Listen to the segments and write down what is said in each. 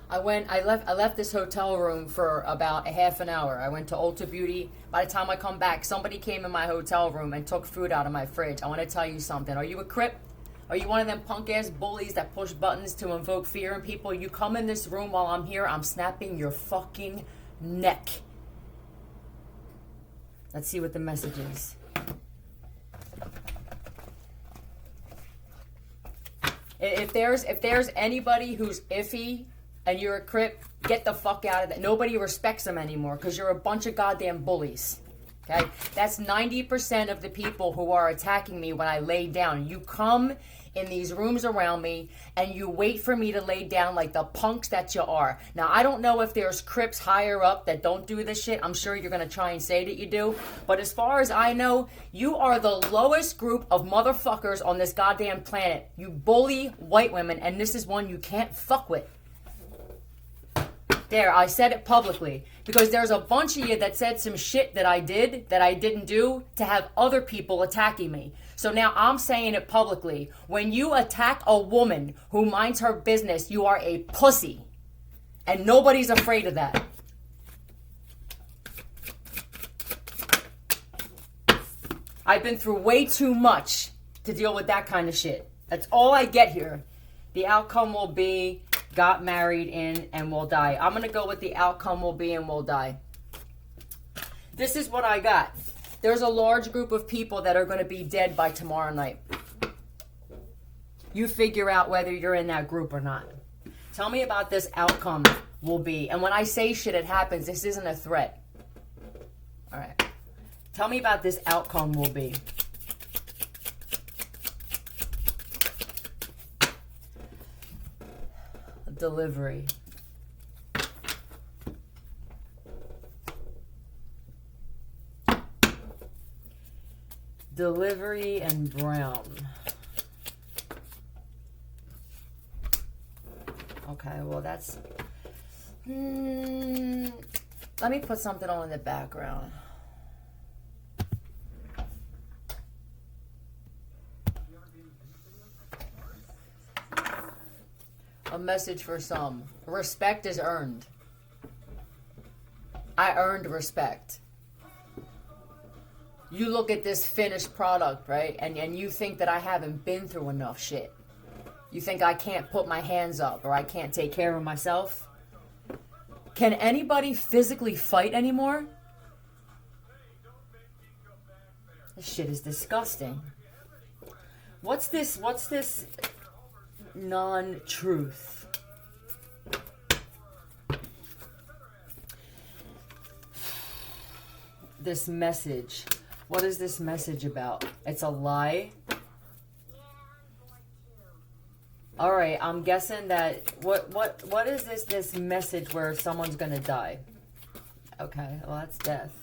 I left this hotel room for about a half an hour. I went to Ulta Beauty. By the time I come back, somebody came in my hotel room and took food out of my fridge. I want to tell you something. Are you a Crip? Are you one of them punk ass bullies that push buttons to invoke fear in people? You come in this room while I'm here, I'm snapping your fucking neck. Let's see what the message is. If there's anybody who's iffy and you're a Crip, get the fuck out of that. Nobody respects them anymore because you're a bunch of goddamn bullies. Okay? That's 90% of the people who are attacking me when I lay down. You come in these rooms around me and you wait for me to lay down like the punks that you are. Now, I don't know if there's Crips higher up that don't do this shit. I'm sure you're going to try and say that you do. But as far as I know, you are the lowest group of motherfuckers on this goddamn planet. You bully white women, and this is one you can't fuck with. There, I said it publicly. Because there's a bunch of you that said some shit that I did, that I didn't do, to have other people attacking me. So now I'm saying it publicly. When you attack a woman who minds her business, you are a pussy. And nobody's afraid of that. I've been through way too much to deal with that kind of shit. That's all I get here. The outcome will be got married in and will die. I'm going to go with the outcome will be and will die. This is what I got. There's a large group of people that are going to be dead by tomorrow night. You figure out whether you're in that group or not. Tell me about this outcome will be. And when I say shit, it happens. This isn't a threat. All right. Tell me about this outcome will be. Delivery. Delivery and brown. Okay, well that's... let me put something on in the background. A message for some. Respect is earned. I earned respect. You look at this finished product, right? And you think that I haven't been through enough shit. You think I can't put my hands up or I can't take care of myself? Can anybody physically fight anymore? This shit is disgusting. What's this non-truth? This message. What is this message about? It's a lie? Alright, I'm guessing that... What is this message where someone's gonna die? Okay, well that's death.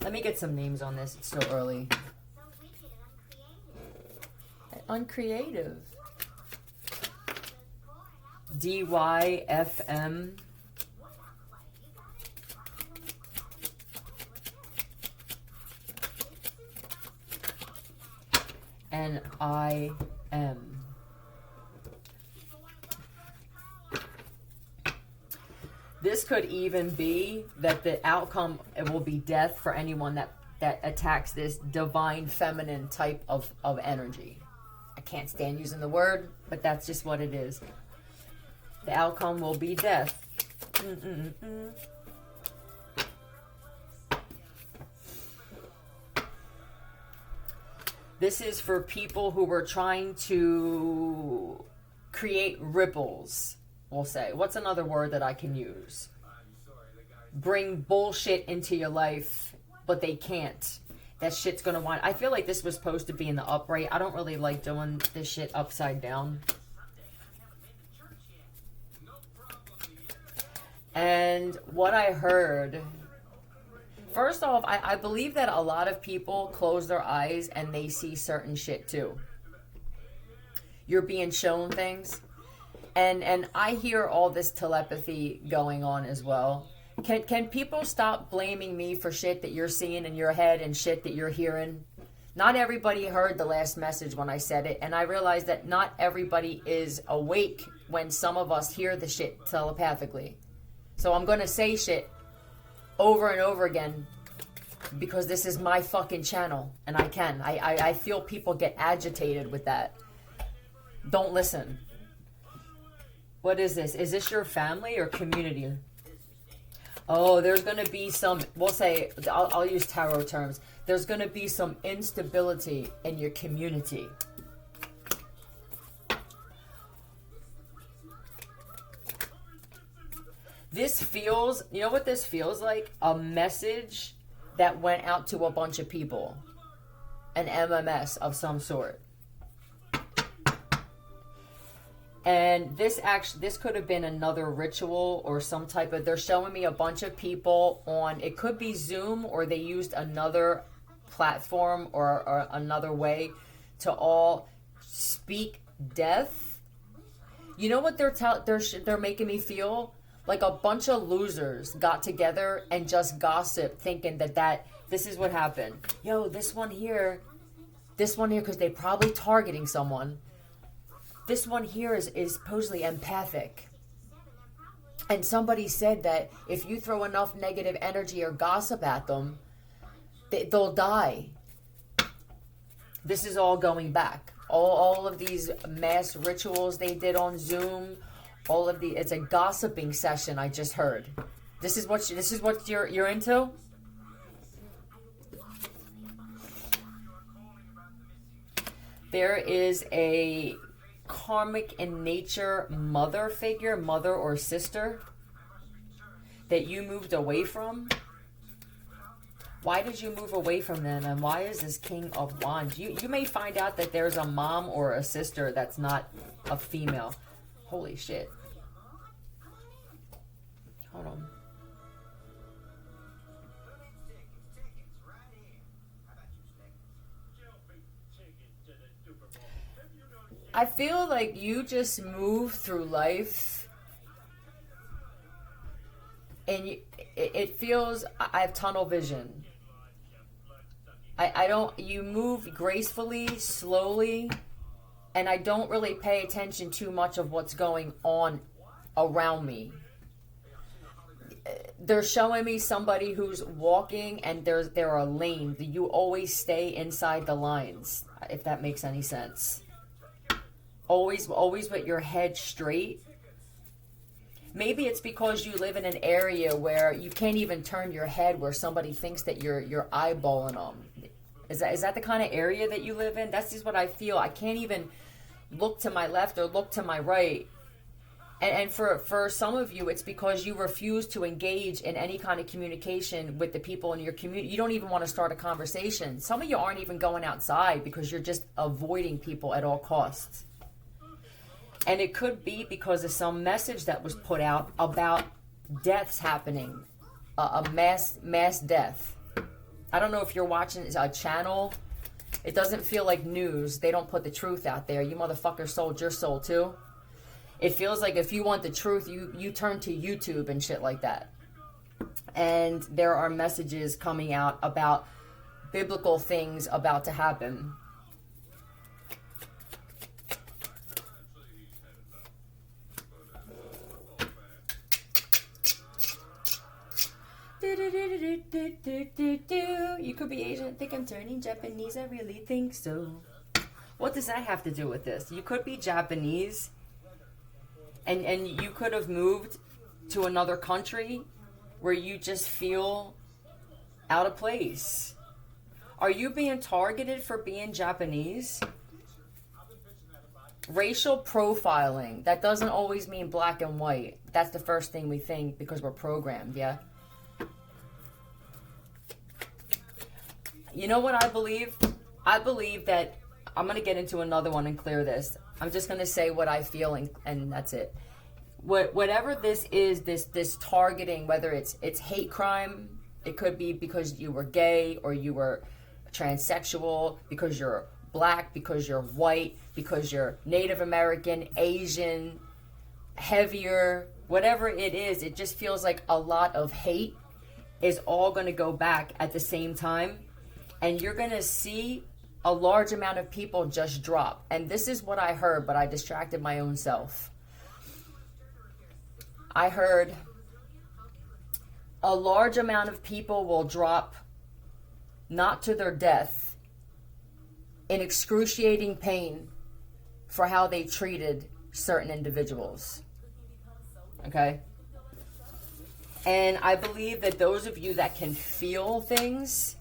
Let me get some names on this. It's still early. Uncreative. DYFM. NIM. This could even be that the outcome it will be death for anyone that attacks this divine feminine type of energy. I can't stand using the word, but that's just what it is. The outcome will be death. This is for people who were trying to create ripples, we'll say. What's another word that I can use? Bring bullshit into your life, but they can't. That shit's gonna want... I feel like this was supposed to be in the upright. I don't really like doing this shit upside down. And what I heard... First off, I believe that a lot of people close their eyes and they see certain shit too. You're being shown things. And I hear all this telepathy going on as well. Can people stop blaming me for shit that you're seeing in your head and shit that you're hearing? Not everybody heard the last message when I said it, and I realized that not everybody is awake when some of us hear the shit telepathically. So I'm going to say shit over and over again because this is my fucking channel, and I can. I feel people get agitated with that. Don't listen. What is this? Is this your family or community? Oh, there's going to be some, we'll say, I'll use tarot terms. There's going to be some instability in your community. This feels, you know what this feels like? A message that went out to a bunch of people. An MMS of some sort. And this could have been another ritual or some type of, they're showing me a bunch of people on, it could be Zoom, or they used another platform or another way to all speak death. You know what they're making me feel? Like a bunch of losers got together and just gossiped, thinking that this is what happened. Yo, this one here, because they're probably targeting someone. This one here is supposedly empathic. And somebody said that if you throw enough negative energy or gossip at them, they'll die. This is all going back. All of these mass rituals they did on Zoom, it's a gossiping session I just heard. This is what you're into? There is a karmic in nature mother figure, mother or sister, that you moved away from. Why did you move away from them, and why is this King of Wands? You may find out that there's a mom or a sister that's not a female. Holy shit. Hold on. I feel like you just move through life and it feels, I have tunnel vision. You move gracefully, slowly, and I don't really pay attention too much of what's going on around me. They're showing me somebody who's walking and there are lanes. You always stay inside the lines, if that makes any sense. Always with your head straight. Maybe it's because you live in an area where you can't even turn your head, where somebody thinks that you're eyeballing them. Is that the kind of area that you live in? That's just what I feel. I can't even look to my left or look to my right. And for some of you, it's because you refuse to engage in any kind of communication with the people in your community. You don't even want to start a conversation. Some of you aren't even going outside because you're just avoiding people at all costs. And it could be because of some message that was put out about deaths happening, a mass death. I don't know if you're watching a channel. It doesn't feel like news. They don't put the truth out there. You motherfuckers sold your soul too. It feels like if you want the truth, you turn to YouTube and shit like that. And there are messages coming out about biblical things about to happen. You could be Asian. I think I'm turning Japanese. I really think so. What does that have to do with this? You could be Japanese, and you could have moved to another country where you just feel out of place. Are you being targeted for being Japanese? Racial profiling. That doesn't always mean black and white. That's the first thing we think because we're programmed, yeah? You know what I believe? I believe that, I'm going to get into another one and clear this. I'm just going to say what I feel and that's it. Whatever this is, this targeting, whether it's hate crime, it could be because you were gay or you were transsexual, because you're black, because you're white, because you're Native American, Asian, heavier, whatever it is, it just feels like a lot of hate is all going to go back at the same time. And you're going to see a large amount of people just drop. And this is what I heard, but I distracted my own self. I heard a large amount of people will drop, not to their death, in excruciating pain for how they treated certain individuals. Okay? And I believe that those of you that can feel things,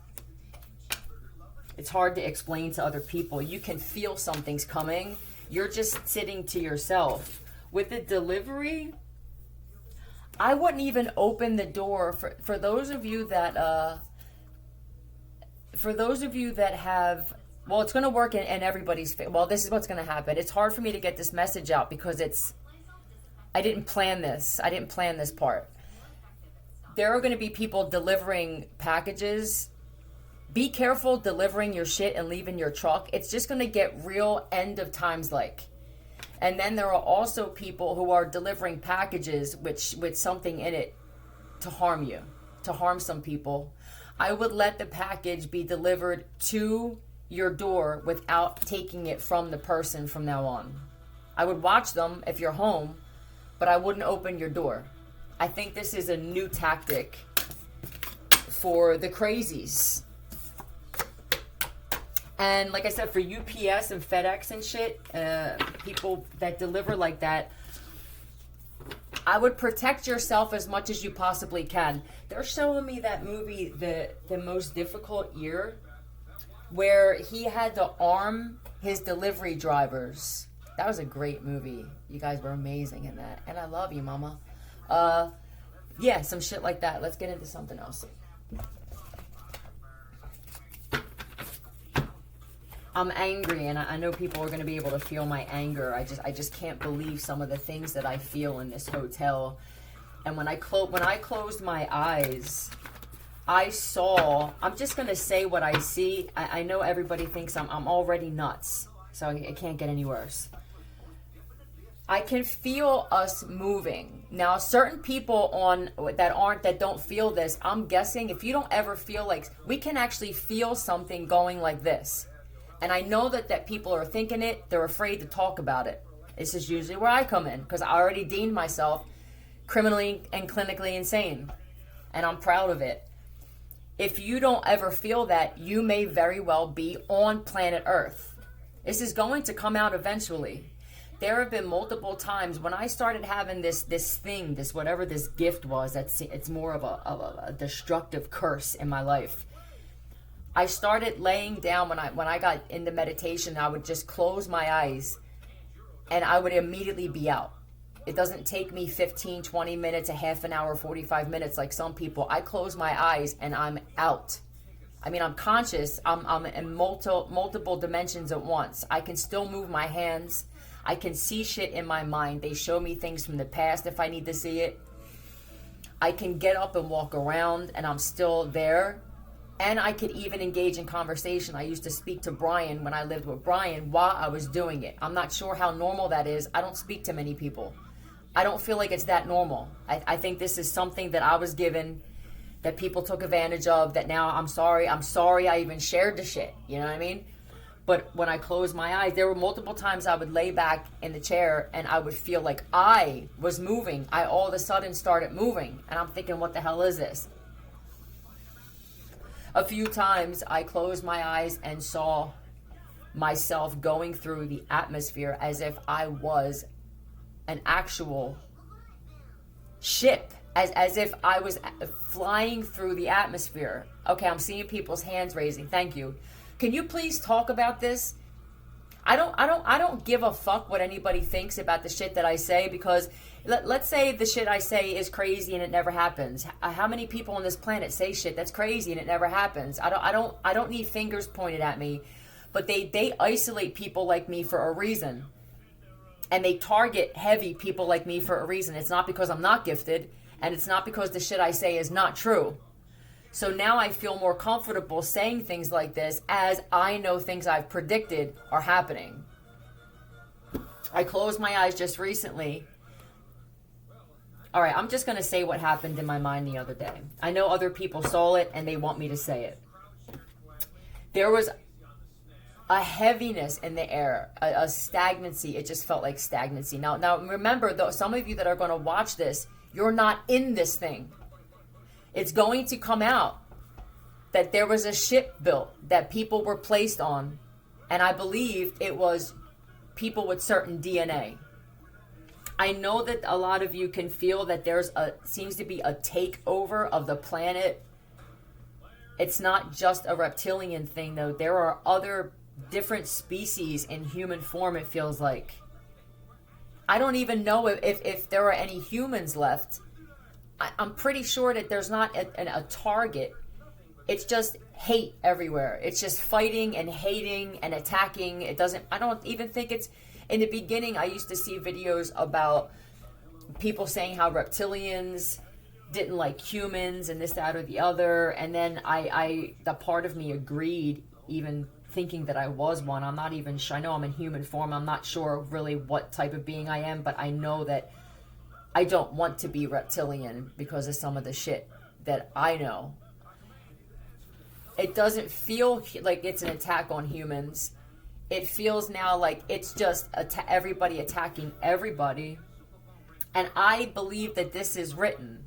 it's hard to explain to other people. You can feel something's coming. You're just sitting to yourself. With the delivery, I wouldn't even open the door for those of you that have, well, it's going to work in everybody's, well, this is what's going to happen. It's hard for me to get this message out because I didn't plan this. I didn't plan this part. There are going to be people delivering packages. Be careful delivering your shit and leaving your truck. It's just going to get real end of times like. And then there are also people who are delivering packages with something in it to harm you, to harm some people. I would let the package be delivered to your door without taking it from the person from now on. I would watch them if you're home, but I wouldn't open your door. I think this is a new tactic for the crazies. And like I said, for UPS and FedEx and shit, people that deliver like that, I would protect yourself as much as you possibly can. They're showing me that movie, The Most Difficult Year, where he had to arm his delivery drivers. That was a great movie. You guys were amazing in that. And I love you, mama. Yeah, some shit like that. Let's get into something else. I'm angry, and I know people are going to be able to feel my anger. I just can't believe some of the things that I feel in this hotel. And when I closed my eyes, I saw, I'm just going to say what I see. I know everybody thinks I'm already nuts, so it can't get any worse. I can feel us moving. Now, certain people that don't feel this, I'm guessing if you don't ever feel like, we can actually feel something going like this. And I know that people are thinking it, they're afraid to talk about it. This is usually where I come in, because I already deemed myself criminally and clinically insane. And I'm proud of it. If you don't ever feel that, you may very well be on planet Earth. This is going to come out eventually. There have been multiple times when I started having this thing, this whatever this gift was, it's more of a destructive curse in my life. I started laying down when I got into meditation. I would just close my eyes and I would immediately be out. It doesn't take me 15, 20 minutes, a half an hour, 45 minutes like some people. I close my eyes and I'm out. I mean, I'm conscious. I'm in multiple dimensions at once. I can still move my hands. I can see shit in my mind. They show me things from the past if I need to see it. I can get up and walk around and I'm still there. And I could even engage in conversation. I used to speak to Brian when I lived with Brian while I was doing it. I'm not sure how normal that is. I don't speak to many people. I don't feel like it's that normal. I think this is something that I was given, that people took advantage of, that now I'm sorry I even shared the shit. You know what I mean? But when I closed my eyes, there were multiple times I would lay back in the chair and I would feel like I was moving. I all of a sudden started moving. And I'm thinking, what the hell is this? A few times I closed my eyes and saw myself going through the atmosphere as if I was an actual ship, as if I was flying through the atmosphere. Okay, I'm seeing people's hands raising. Thank you. Can you please talk about this? I don't give a fuck what anybody thinks about the shit that I say, because let's say the shit I say is crazy and it never happens. How many people on this planet say shit that's crazy and it never happens? I don't need fingers pointed at me, but they isolate people like me for a reason. And they target heavy people like me for a reason. It's not because I'm not gifted, and it's not because the shit I say is not true. So now I feel more comfortable saying things like this, as I know things I've predicted are happening. I closed my eyes just recently. All right, I'm just going to say what happened in my mind the other day. I know other people saw it and they want me to say it. There was a heaviness in the air, a stagnancy. It just felt like stagnancy. Now remember, though, some of you that are going to watch this, you're not in this thing. It's going to come out that there was a ship built that people were placed on, and I believe it was people with certain DNA. I know that a lot of you can feel that seems to be a takeover of the planet. It's not just a reptilian thing, though. There are other different species in human form, it feels like. I don't even know if there are any humans left. I'm pretty sure that there's not a target. It's just hate everywhere. It's just fighting and hating and attacking. I don't even think it's... In the beginning, I used to see videos about people saying how reptilians didn't like humans and this, that, or the other. And then the part of me agreed, even thinking that I was one. I'm not even sure. I know I'm in human form. I'm not sure really what type of being I am, but I know that I don't want to be reptilian because of some of the shit that I know. It doesn't feel like it's an attack on humans. It feels now like it's just everybody attacking everybody. And I believe that this is written.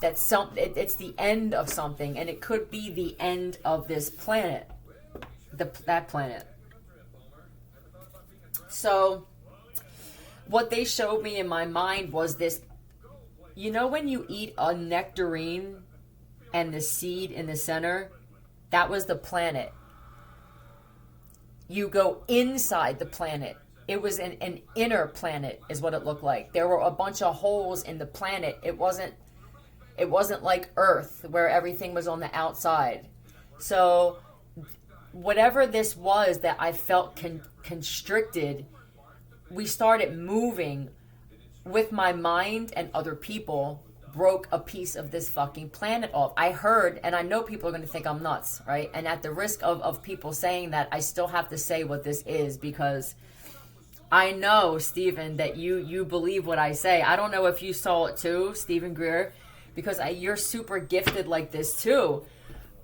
That it's the end of something, and it could be the end of this planet. That planet. So, what they showed me in my mind was this. You know when you eat a nectarine and the seed in the center? That was the planet. You go inside the planet. It was an inner planet is what it looked like. There were a bunch of holes in the planet. It wasn't like Earth where everything was on the outside. So whatever this was that I felt constricted, we started moving with my mind, and other people broke a piece of this fucking planet off. I heard, and I know people are going to think I'm nuts, right? And at the risk of people saying that, I still have to say what this is, because I know, Stephen, that you believe what I say. I don't know if you saw it too, Stephen Greer, because you're super gifted like this too.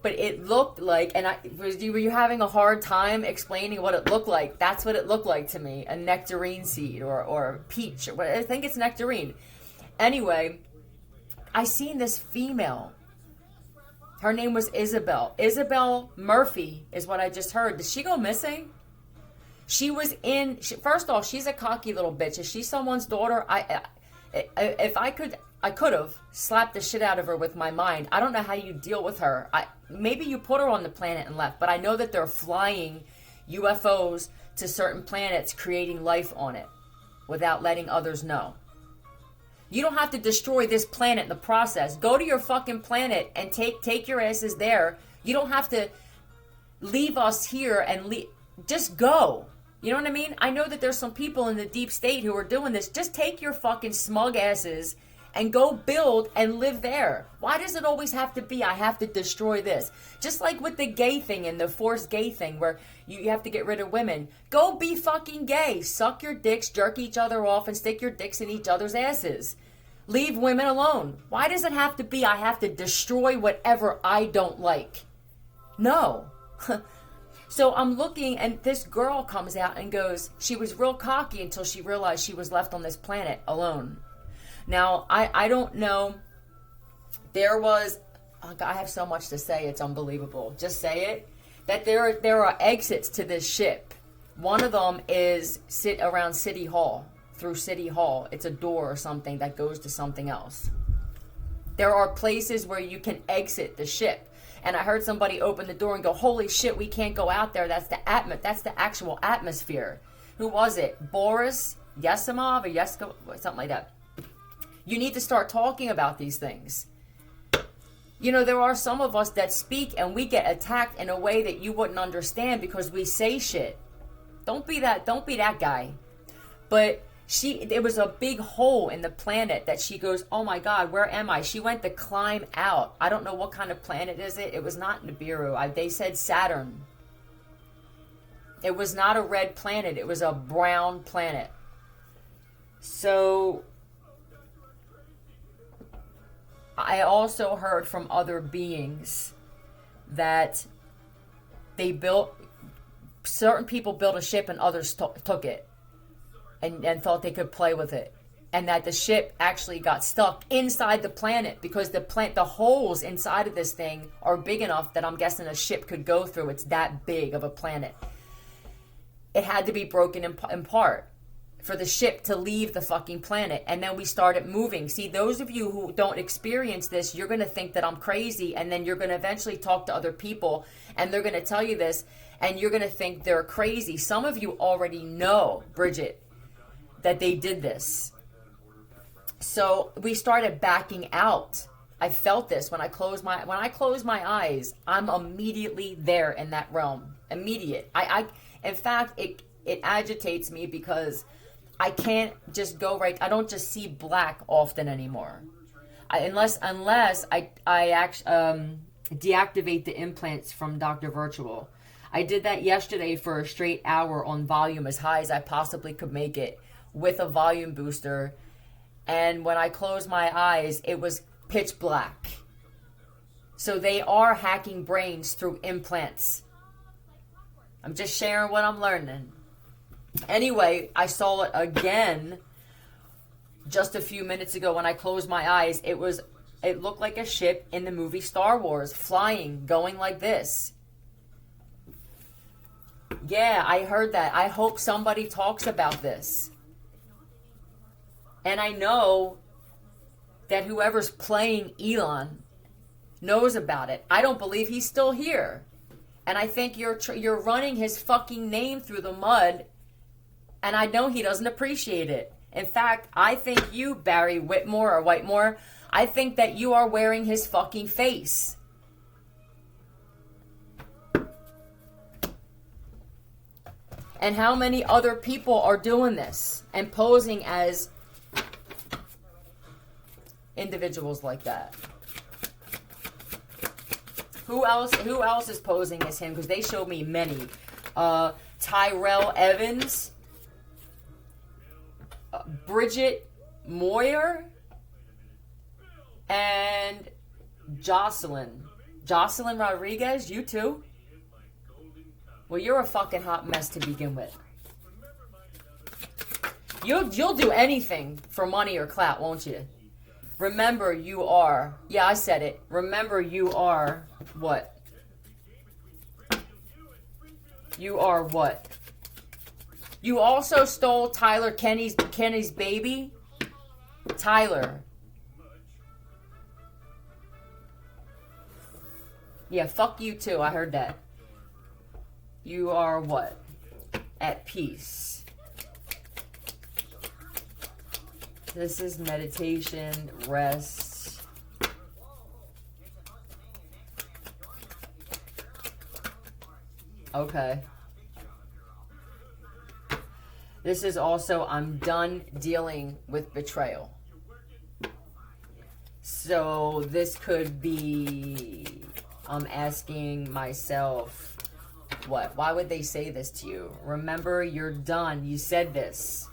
But it looked like, and were you having a hard time explaining what it looked like? That's what it looked like to me, a nectarine seed or peach. I think it's nectarine. Anyway, I seen this female. Her name was Isabel. Isabel Murphy is what I just heard. Did she go missing? She was first off, she's a cocky little bitch. Is she someone's daughter? If I could have slapped the shit out of her with my mind. I don't know how you deal with her. Maybe you put her on the planet and left, but I know that they're flying UFOs to certain planets, creating life on it without letting others know. You don't have to destroy this planet in the process. Go to your fucking planet and take your asses there. You don't have to leave us here and just go. You know what I mean? I know that there's some people in the deep state who are doing this. Just take your fucking smug asses and go build and live there. Why does it always have to be, I have to destroy this? Just like with the gay thing and the forced gay thing where you have to get rid of women. Go be fucking gay. Suck your dicks, jerk each other off, and stick your dicks in each other's asses. Leave women alone. Why does it have to be, I have to destroy whatever I don't like? No. So I'm looking, and this girl comes out and goes, she was real cocky until she realized she was left on this planet alone. Now, I don't know. There was, I have so much to say, it's unbelievable. Just say it. That there are exits to this ship. One of them is around City Hall, through City Hall. It's a door or something that goes to something else. There are places where you can exit the ship. And I heard somebody open the door and go, holy shit, we can't go out there. That's the actual atmosphere. Who was it? Boris Yesimov or Yesko, something like that. You need to start talking about these things. You know, there are some of us that speak and we get attacked in a way that you wouldn't understand because we say shit. Don't be that guy. But there was a big hole in the planet that she goes, oh my God, where am I? She went to climb out. I don't know what kind of planet is it. It was not Nibiru. They said Saturn. It was not a red planet. It was a brown planet. So I also heard from other beings that certain people built a ship and others took it and thought they could play with it. And that the ship actually got stuck inside the planet because the holes inside of this thing are big enough that I'm guessing a ship could go through. It's that big of a planet. It had to be broken in part for the ship to leave the fucking planet. And then we started moving. See, those of you who don't experience this, you're going to think that I'm crazy. And then you're going to eventually talk to other people and they're going to tell you this. And you're going to think they're crazy. Some of you already know, Bridget, that they did this. So we started backing out. I felt this when I closed my eyes. I'm immediately there in that realm. Immediate. In fact, it agitates me because I can't just go right. I don't just see black often anymore, unless I deactivate the implants from Dr. Virtual. I did that yesterday for a straight hour on volume as high as I possibly could make it with a volume booster. And when I closed my eyes, it was pitch black. So they are hacking brains through implants. I'm just sharing what I'm learning. Anyway, I saw it again just a few minutes ago when I closed my eyes. It looked like a ship in the movie Star Wars, flying, going like this. Yeah, I heard that. I hope somebody talks about this. And I know that whoever's playing Elon knows about it. I don't believe he's still here. And I think you're running his fucking name through the mud. And I know he doesn't appreciate it. In fact, I think you, Barry Whitmore, I think that you are wearing his fucking face. And how many other people are doing this and posing as individuals like that? Who else is posing as him? Because they showed me many. Tyrell Evans, Bridget Moyer, and Jocelyn Rodriguez. You too? Well, you're a fucking hot mess to begin with. You'll do anything for money or clout, won't you? Remember, you are... Yeah, I said it. Remember, you are... What? You are what? You also stole Tyler Kenny's baby? Tyler. Yeah, fuck you too. I heard that. You are what? At peace. This is meditation, rest. Okay. This is also, I'm done dealing with betrayal. So this could be, I'm asking myself, what? Why would they say this to you? Remember, you're done. You said this.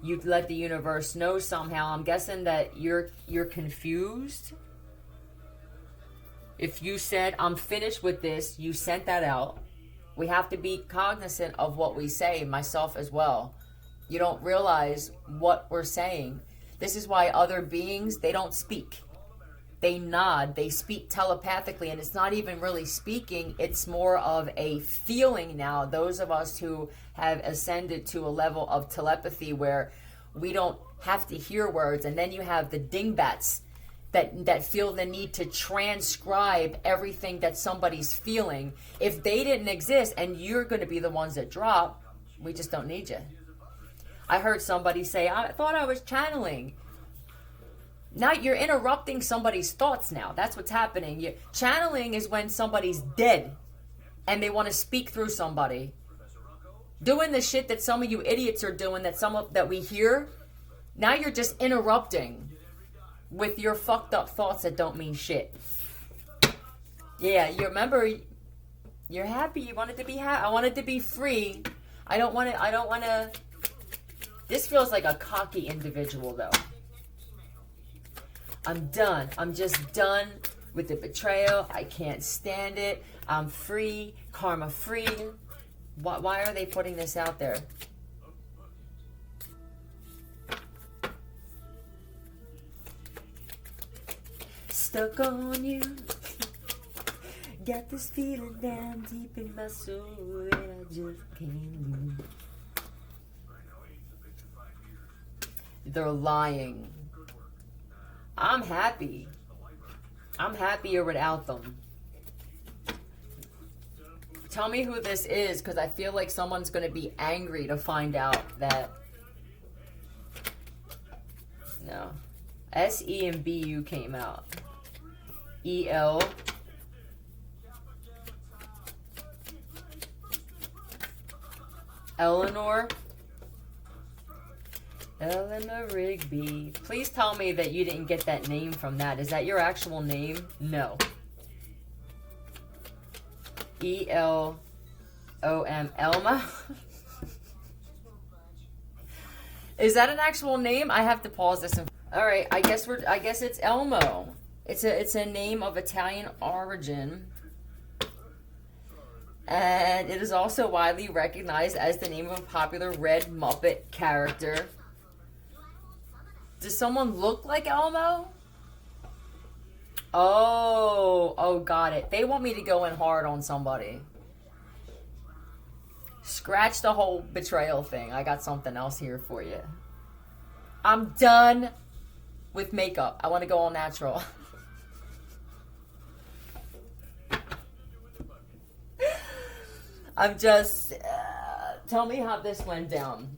You let the universe know somehow. I'm guessing that you're confused. If you said, I'm finished with this, you sent that out. We have to be cognizant of what we say, myself as well. You don't realize what we're saying. This is why other beings, they don't speak. They nod, they speak telepathically, and it's not even really speaking. It's more of a feeling now. Those of us who have ascended to a level of telepathy where we don't have to hear words, and then you have the dingbats that feel the need to transcribe everything that somebody's feeling. If they didn't exist and you're going to be the ones that drop, we just don't need you. I heard somebody say, I thought I was channeling. Now you're interrupting somebody's thoughts now. That's what's happening. Channeling is when somebody's dead and they want to speak through somebody. Doing the shit that some of you idiots are doing that we hear. Now you're just interrupting with your fucked up thoughts that don't mean shit. Yeah, you remember, you're happy. You wanted to be happy. I wanted to be free. I don't want to. This feels like a cocky individual though. I'm done. I'm just done with the betrayal. I can't stand it. I'm free, karma free. Why are they putting this out there? Stuck on you. Got this feeling down deep in my soul that I just can't lose. They're lying. I'm happy. I'm happier without them. Tell me who this is, because I feel like someone's going to be angry to find out that... No. S-E and B-U came out. E-L... Eleanor Rigby. Please tell me that you didn't get that name from that. Is that your actual name? No. E-L-O-M. Elma? Is that an actual name? I have to pause this. All right, I guess it's Elmo. It's a name of Italian origin. And it is also widely recognized as the name of a popular Red Muppet character. Does someone look like Elmo? Oh, got it. They want me to go in hard on somebody. Scratch the whole betrayal thing. I got something else here for you. I'm done with makeup. I want to go all natural. I'm just... tell me how this went down.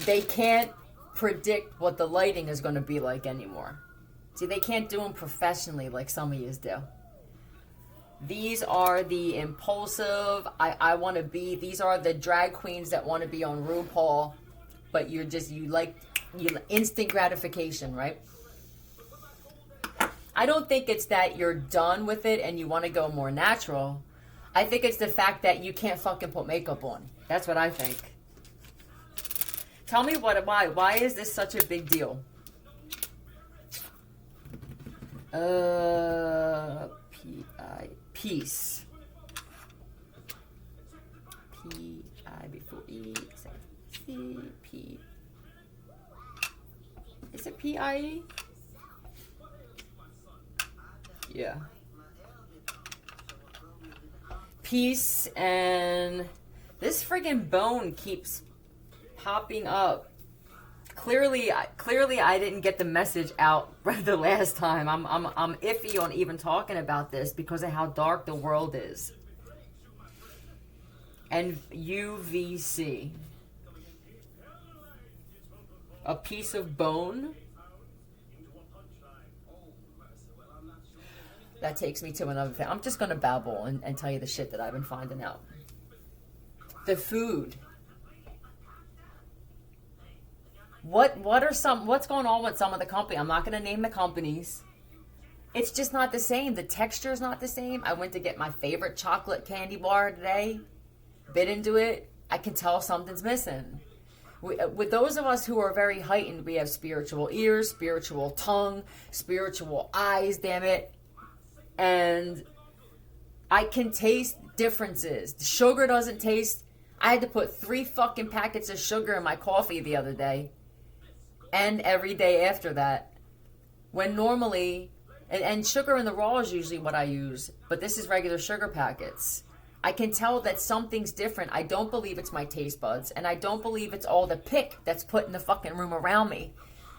They can't predict what the lighting is going to be like anymore. See, they can't do them professionally like some of yous do. These are the impulsive, I want to be... These are the drag queens that want to be on RuPaul, but you like instant gratification, right? I don't think it's that you're done with it and you want to go more natural. I think it's the fact that you can't fucking put makeup on. That's what I think. Tell me why. Why is this such a big deal? Peace. P-I before E. C-P. Is it P-I-E? Yeah. Peace, and this friggin' bone keeps popping up. Clearly I didn't get the message out the last time. I'm iffy on even talking about this because of how dark the world is. And UVC. A piece of bone. That takes me to another thing. I'm just going to babble and tell you the shit that I've been finding out. The food. What's going on with some of the company? I'm not going to name the companies. It's just not the same. The texture is not the same. I went to get my favorite chocolate candy bar today. Bit into it. I can tell something's missing. With those of us who are very heightened, we have spiritual ears, spiritual tongue, spiritual eyes, damn it. And I can taste differences. The sugar doesn't taste... I had to put 3 fucking packets of sugar in my coffee the other day. And every day after that. When normally... And sugar in the raw is usually what I use. But this is regular sugar packets. I can tell that something's different. I don't believe it's my taste buds. And I don't believe it's all the pick that's put in the fucking room around me.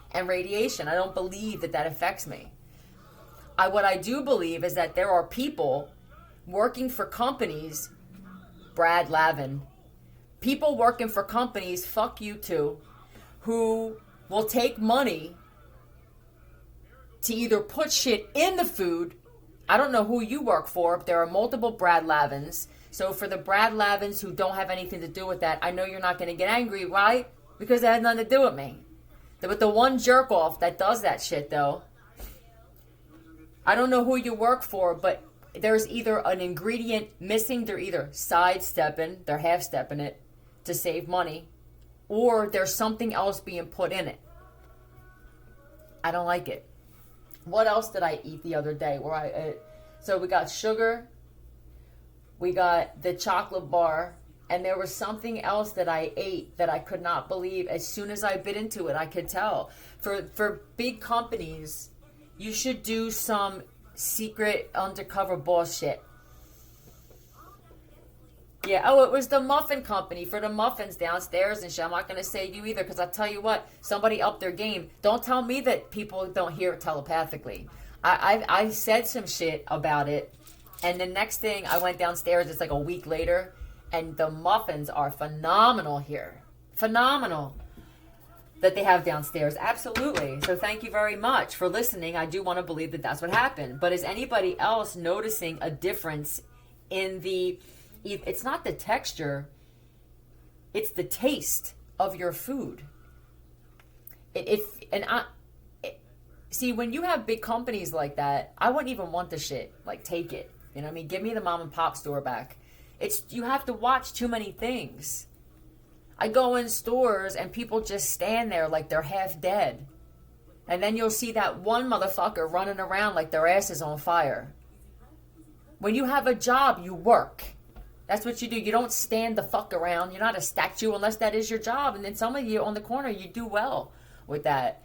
And radiation. I don't believe that affects me. What I do believe is that there are people working for companies, Brad Lavin, people working for companies, fuck you too, who will take money to either put shit in the food. I don't know who you work for, but there are multiple Brad Lavins. So for the Brad Lavins who don't have anything to do with that, I know you're not going to get angry, right? Because that has nothing to do with me. But the one jerk off that does that shit though, I don't know who you work for, but there's either an ingredient missing, they're either sidestepping, they're half-stepping it to save money, or there's something else being put in it. I don't like it. What else did I eat the other day? So we got sugar, we got the chocolate bar, and there was something else that I ate that I could not believe. As soon as I bit into it, I could tell. For big companies, you should do some secret undercover boss shit. Yeah, oh, it was the muffin company for the muffins downstairs and shit. I'm not going to say you either, because I'll tell you what, somebody upped their game. Don't tell me that people don't hear it telepathically. I said some shit about it, and the next thing I went downstairs, it's like a week later, and the muffins are phenomenal here. Phenomenal that they have downstairs. Absolutely. So thank you very much for listening. I do want to believe that that's what happened. But is anybody else noticing a difference in the... It's not the texture, it's the taste of your food. See, when you have big companies like that, I wouldn't even want the shit. Like, take it. You know what I mean? Give me the mom and pop store back. You have to watch too many things. I go in stores and people just stand there like they're half dead. And then you'll see that one motherfucker running around like their ass is on fire. When you have a job, you work. That's what you do. You don't stand the fuck around. You're not a statue unless that is your job. And then some of you on the corner, you do well with that.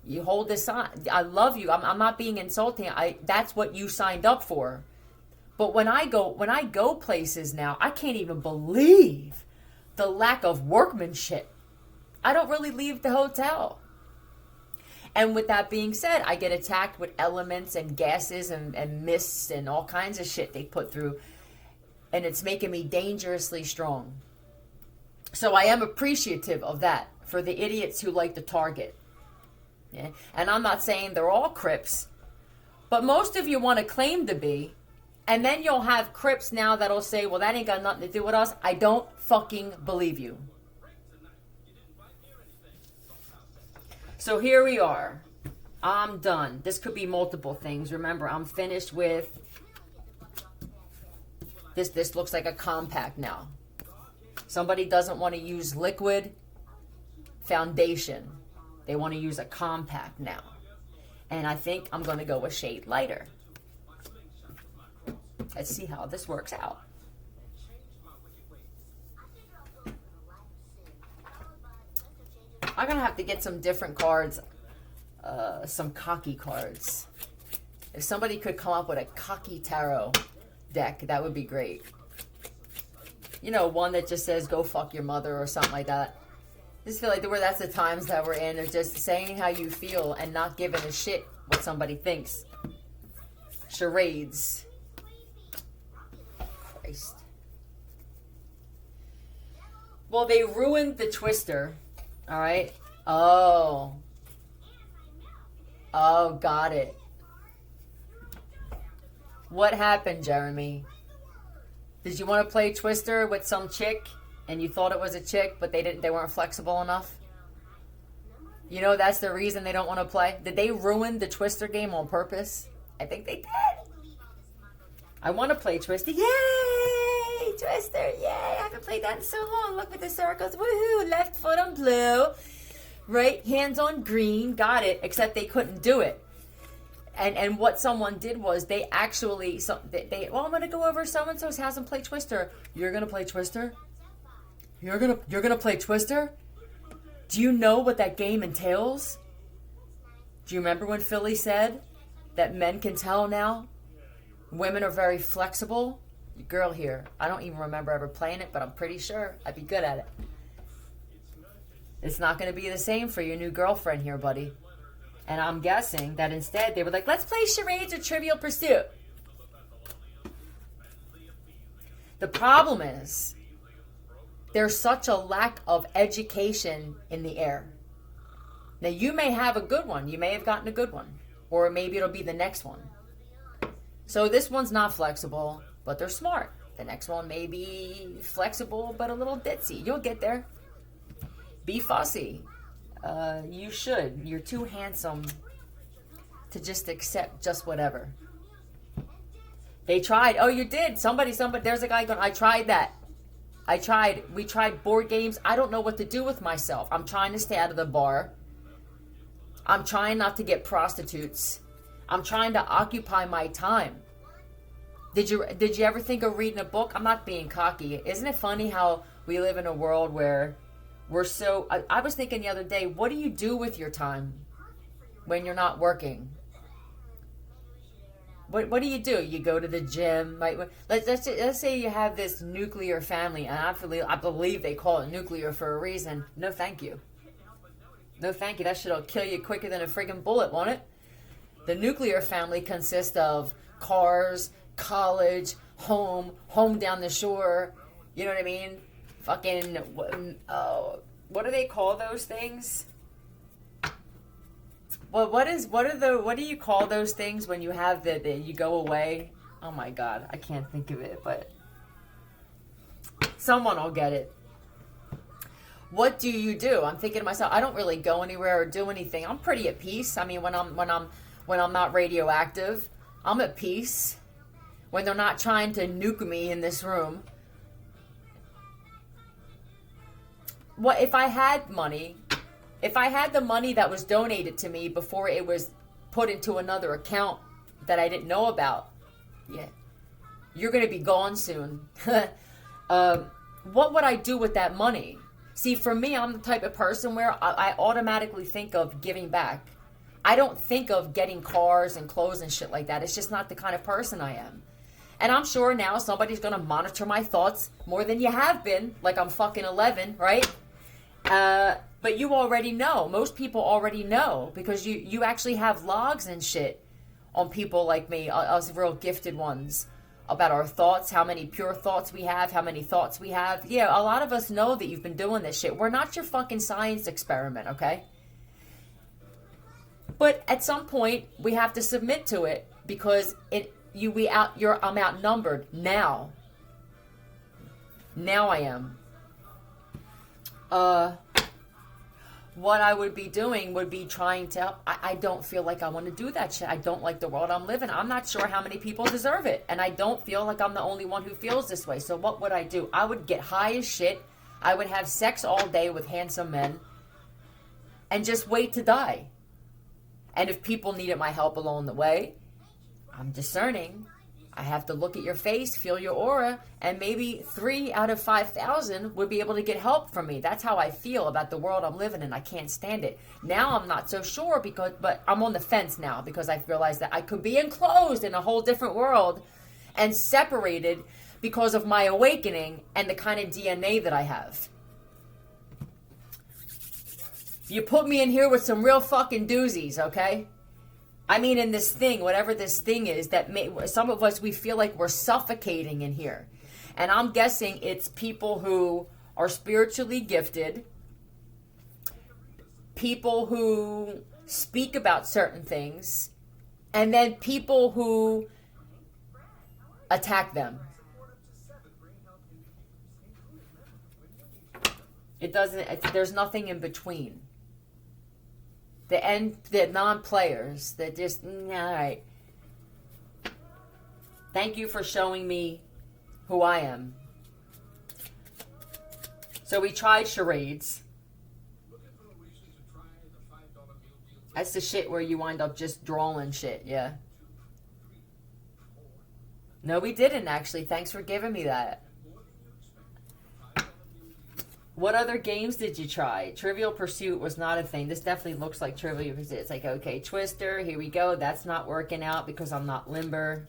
You hold this sign. I love you. I'm not being insulting. That's what you signed up for. But when I go places now, I can't even believe the lack of workmanship. I don't really leave the hotel. And with that being said, I get attacked with elements and gases and mists and all kinds of shit they put through. And it's making me dangerously strong. So I am appreciative of that for the idiots who like to target. Yeah? And I'm not saying they're all Crips, but most of you want to claim to be. And then you'll have Crips now that'll say, well, that ain't got nothing to do with us. I don't fucking believe you. So here we are. I'm done. This could be multiple things. Remember, I'm finished with... This looks like a compact now. Somebody doesn't want to use liquid foundation. They want to use a compact now. And I think I'm going to go a shade lighter. Let's see how this works out. I'm going to have to get some different cards. Some cocky cards. If somebody could come up with a cocky tarot deck, that would be great. You know, one that just says go fuck your mother or something like that. I just feel like that's the times that we're in, of just saying how you feel and not giving a shit what somebody thinks. Charades. Christ. Well, they ruined the twister. Alright? Oh, got it. What happened, Jeremy? Did you want to play Twister with some chick and you thought it was a chick, but they weren't flexible enough? You know, that's the reason they don't want to play. Did they ruin the Twister game on purpose? I think they did. I want to play Twister. Yay! Twister, yay! I haven't played that in so long. Look at the circles. Woohoo! Left foot on blue. Right hands on green. Got it. Except they couldn't do it. And what someone did was they actually, I'm going to go over so-and-so's house and play Twister. You're going to play Twister? You're going to play Twister? Do you know what that game entails? Do you remember when Philly said that men can tell now? Women are very flexible. Girl here, I don't even remember ever playing it, but I'm pretty sure I'd be good at it. It's not going to be the same for your new girlfriend here, buddy. And I'm guessing that instead they were like, let's play charades or Trivial Pursuit. The problem is there's such a lack of education in the air. Now, you may have a good one. You may have gotten a good one. Or maybe it'll be the next one. So this one's not flexible, but they're smart. The next one may be flexible, but a little ditzy. You'll get there. Be fussy. You should. You're too handsome to just accept just whatever. They tried. Oh, you did. Somebody. There's a guy going, I tried that. We tried board games. I don't know what to do with myself. I'm trying to stay out of the bar. I'm trying not to get prostitutes. I'm trying to occupy my time. Did you ever think of reading a book? I'm not being cocky. Isn't it funny how we live in a world where we're so... I was thinking the other day, what do you do with your time when you're not working? What do? You go to the gym. Right? Let's say you have this nuclear family, and I believe they call it nuclear for a reason. No, thank you. No, thank you. That shit'll kill you quicker than a friggin' bullet, won't it? The nuclear family consists of cars, college, home down the shore. You know what I mean? Fucking, what do they call those things? Well, what do you call those things when you have you go away? Oh my God, I can't think of it, but someone will get it. What do you do? I'm thinking to myself, I don't really go anywhere or do anything. I'm pretty at peace. I mean, when I'm not radioactive, I'm at peace. When they're not trying to nuke me in this room. What if I had money? If I had the money that was donated to me before it was put into another account that I didn't know about, yeah, you're going to be gone soon. What would I do with that money? See, for me, I'm the type of person where I automatically think of giving back. I don't think of getting cars and clothes and shit like that. It's just not the kind of person I am. And I'm sure now somebody's going to monitor my thoughts more than you have been, like I'm fucking 11, right? But you already know. Most people already know because you actually have logs and shit on people like me, us real gifted ones, about our thoughts, how many pure thoughts we have, how many thoughts we have. Yeah, a lot of us know that you've been doing this shit. We're not your fucking science experiment, okay? But at some point, we have to submit to it because I'm outnumbered now. Now I am. What I would be doing would be trying to help. I don't feel like I want to do that shit. I don't like the world I'm living. I'm not sure how many people deserve it. And I don't feel like I'm the only one who feels this way. So what would I do? I would get high as shit. I would have sex all day with handsome men. And just wait to die. And if people needed my help along the way, I'm discerning. I have to look at your face, feel your aura, and maybe 3 out of 5,000 would be able to get help from me. That's how I feel about the world I'm living in. I can't stand it. Now I'm not so sure but I'm on the fence now because I've realized that I could be enclosed in a whole different world and separated because of my awakening and the kind of DNA that I have. You put me in here with some real fucking doozies, okay? I mean, in this thing, whatever this thing is, some of us, we feel like we're suffocating in here. And I'm guessing it's people who are spiritually gifted, people who speak about certain things, and then people who attack them. There's nothing in between. The non-players that just, all right. Thank you for showing me who I am. So we tried charades. That's the shit where you wind up just drawing shit, yeah. No, we didn't actually. Thanks for giving me that. What other games did you try? Trivial Pursuit was not a thing. This definitely looks like Trivial Pursuit. It's like, okay, Twister, here we go. That's not working out because I'm not limber.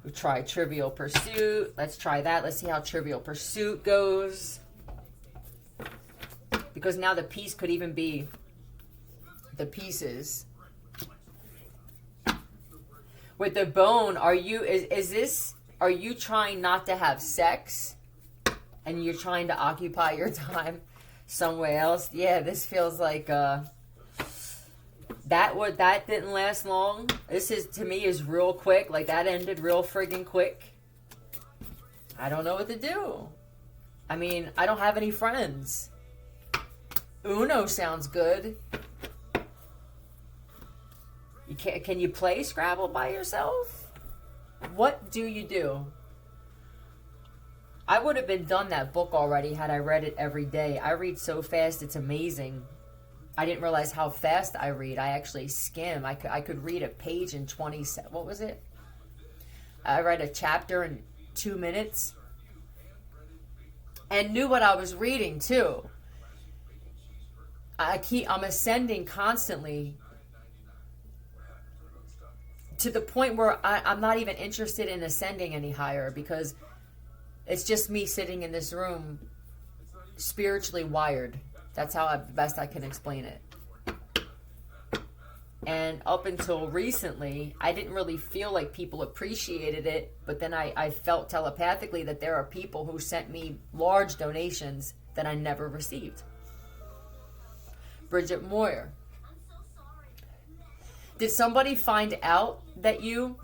We tried Trivial Pursuit. Let's try that. Let's see how Trivial Pursuit goes. Because now the piece could even be the pieces. With the bone, are you trying not to have sex? And you're trying to occupy your time somewhere else. Yeah, this feels like that didn't last long. This to me is real quick. Like that ended real friggin' quick. I don't know what to do. I mean, I don't have any friends. Uno sounds good. Can you play Scrabble by yourself? What do you do? I would have been done that book already had I read it every day. I read so fast, it's amazing. I didn't realize how fast I read. I actually skim. I could read a page in 20 seconds. What was it? I read a chapter in 2 minutes. And knew what I was reading too. I'm ascending constantly to the point where I'm not even interested in ascending any higher, because it's just me sitting in this room spiritually wired. That's how best I can explain it. And up until recently, I didn't really feel like people appreciated it, but then I felt telepathically that there are people who sent me large donations that I never received. Bridget Moyer. Did somebody find out that you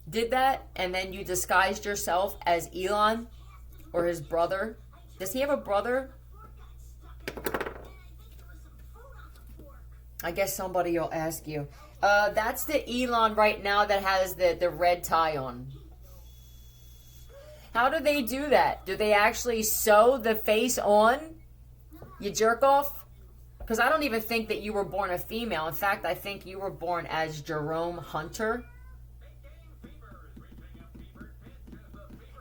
did that and then you disguised yourself as Elon or his brother? Does he have a brother? I guess somebody will ask you. That's the Elon right now that has the red tie on. How do they do that? Do they actually sew the face on? You jerk off? Because I don't even think that you were born a female. In fact, I think you were born as Jerome Hunter.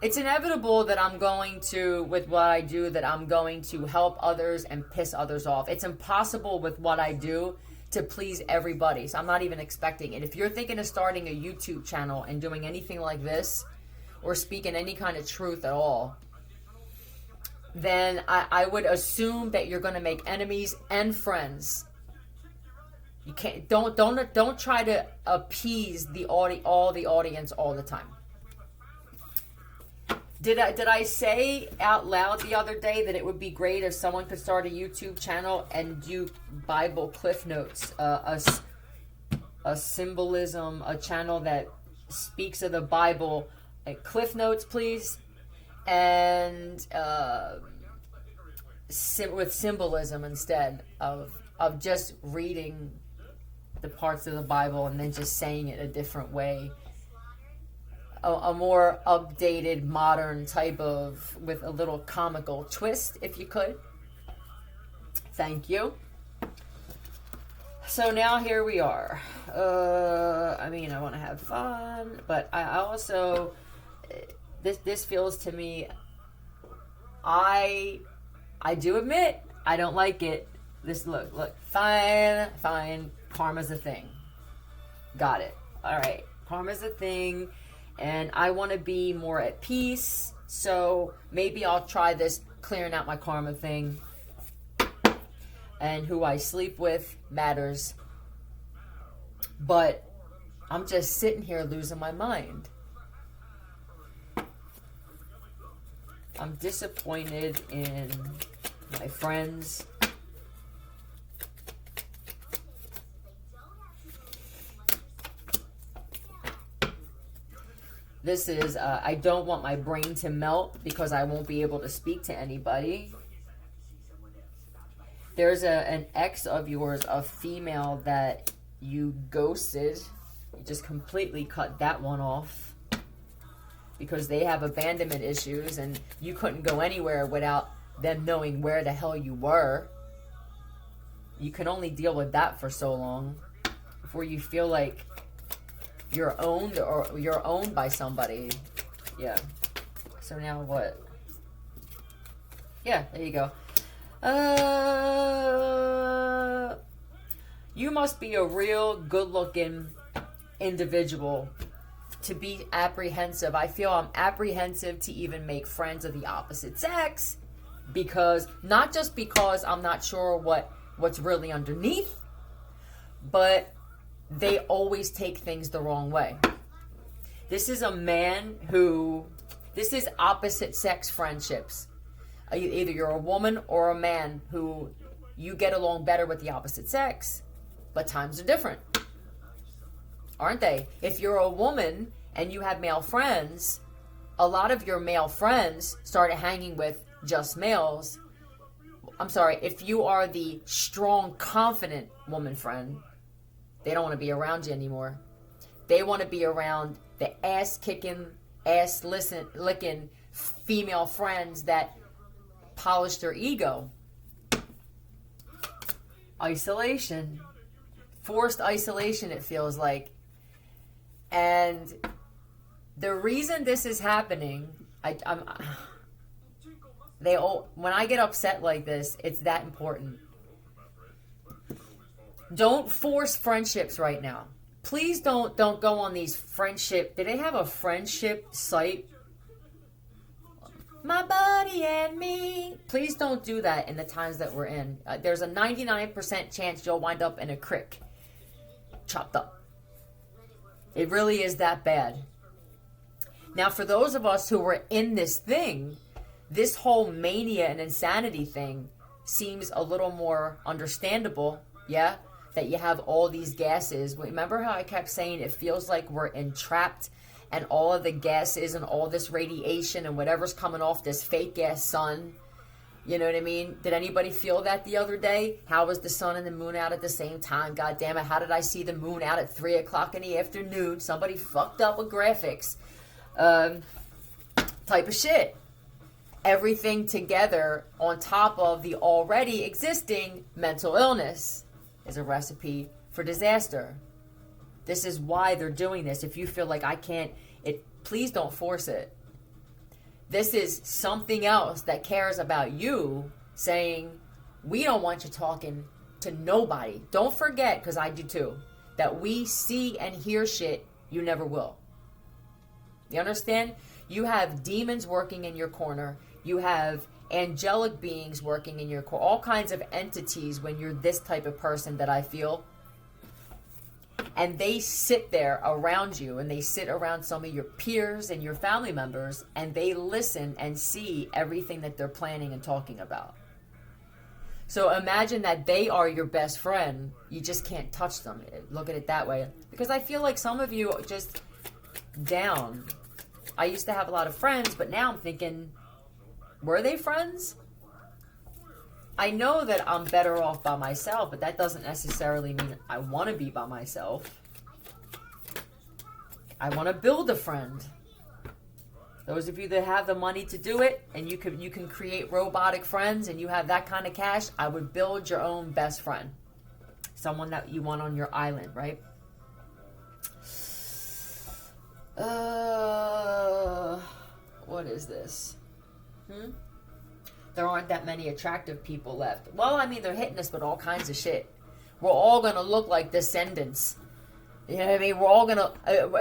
It's inevitable that I'm going to, with what I do, that I'm going to help others and piss others off. It's impossible with what I do to please everybody. So I'm not even expecting it. If you're thinking of starting a YouTube channel and doing anything like this, or speaking any kind of truth at all, then I would assume that you're going to make enemies and friends. You can't. Don't try to appease all the audience all the time. Did I say out loud the other day that it would be great if someone could start a YouTube channel and do Bible cliff notes, a symbolism, a channel that speaks of the Bible, cliff notes, please, and with symbolism instead of just reading the parts of the Bible and then just saying it a different way. A more updated, modern type of, with a little comical twist, if you could. Thank you. So now here we are. I mean, I want to have fun, but I also, this feels to me, I do admit, I don't like it. This, look, fine, karma's a thing. Got it. All right, karma's a thing. And I want to be more at peace. So maybe I'll try this clearing out my karma thing. And who I sleep with matters. But I'm just sitting here losing my mind. I'm disappointed in my friends. This is, I don't want my brain to melt because I won't be able to speak to anybody. There's an ex of yours, a female that you ghosted. You just completely cut that one off because they have abandonment issues and you couldn't go anywhere without them knowing where the hell you were. You can only deal with that for so long before you feel like you're owned or you're owned by somebody. Yeah. So now what? Yeah, there you go. You must be a real good-looking individual to be apprehensive. I feel I'm apprehensive to even make friends of the opposite sex because, not just because I'm not sure what's really underneath, but they always take things the wrong way. This is a man who, this is opposite sex friendships. Either you're a woman or a man who you get along better with the opposite sex, but times are different, aren't they? If you're a woman and you have male friends, a lot of your male friends started hanging with just males. I'm sorry, if you are the strong, confident woman friend, they don't want to be around you anymore. They want to be around the ass-kicking, ass-licking female friends that polish their ego. Isolation. Forced isolation, it feels like. And the reason this is happening, when I get upset like this, it's that important. Don't force friendships right now. Please don't go on these friendship. Do they have a friendship site? My buddy and me. Please don't do that in the times that we're in. There's a 99% chance you'll wind up in a crick, chopped up. It really is that bad. Now, for those of us who were in this thing, this whole mania and insanity thing seems a little more understandable, yeah? That you have all these gases. Remember how I kept saying it feels like we're entrapped, and all of the gases and all this radiation and whatever's coming off this fake ass sun? You know what I mean? Did anybody feel that the other day? How was the sun and the moon out at the same time? God damn it, how did I see the moon out at 3 o'clock in the afternoon? Somebody fucked up with graphics. Type of shit. Everything together on top of the already existing mental illness is a recipe for disaster. This is why they're doing this. If you feel like I can't, please don't force it. This is something else that cares about you saying, we don't want you talking to nobody. Don't forget, because I do too, that we see and hear shit you never will. You understand? You have demons working in your corner. You have angelic beings working in your corner. All kinds of entities when you're this type of person that I feel. And they sit there around you, and they sit around some of your peers and your family members, and they listen and see everything that they're planning and talking about. So imagine that they are your best friend. You just can't touch them. Look at it that way. Because I feel like some of you are just down. I used to have a lot of friends, but now I'm thinking, were they friends? I know that I'm better off by myself, but that doesn't necessarily mean I want to be by myself. I want to build a friend. Those of you that have the money to do it, and you can create robotic friends, and you have that kind of cash, I would build your own best friend. Someone that you want on your island, right? What is this? There aren't that many attractive people left. Well, I mean, they're hitting us with all kinds of shit. We're all going to look like descendants. You know what I mean? We're all going to,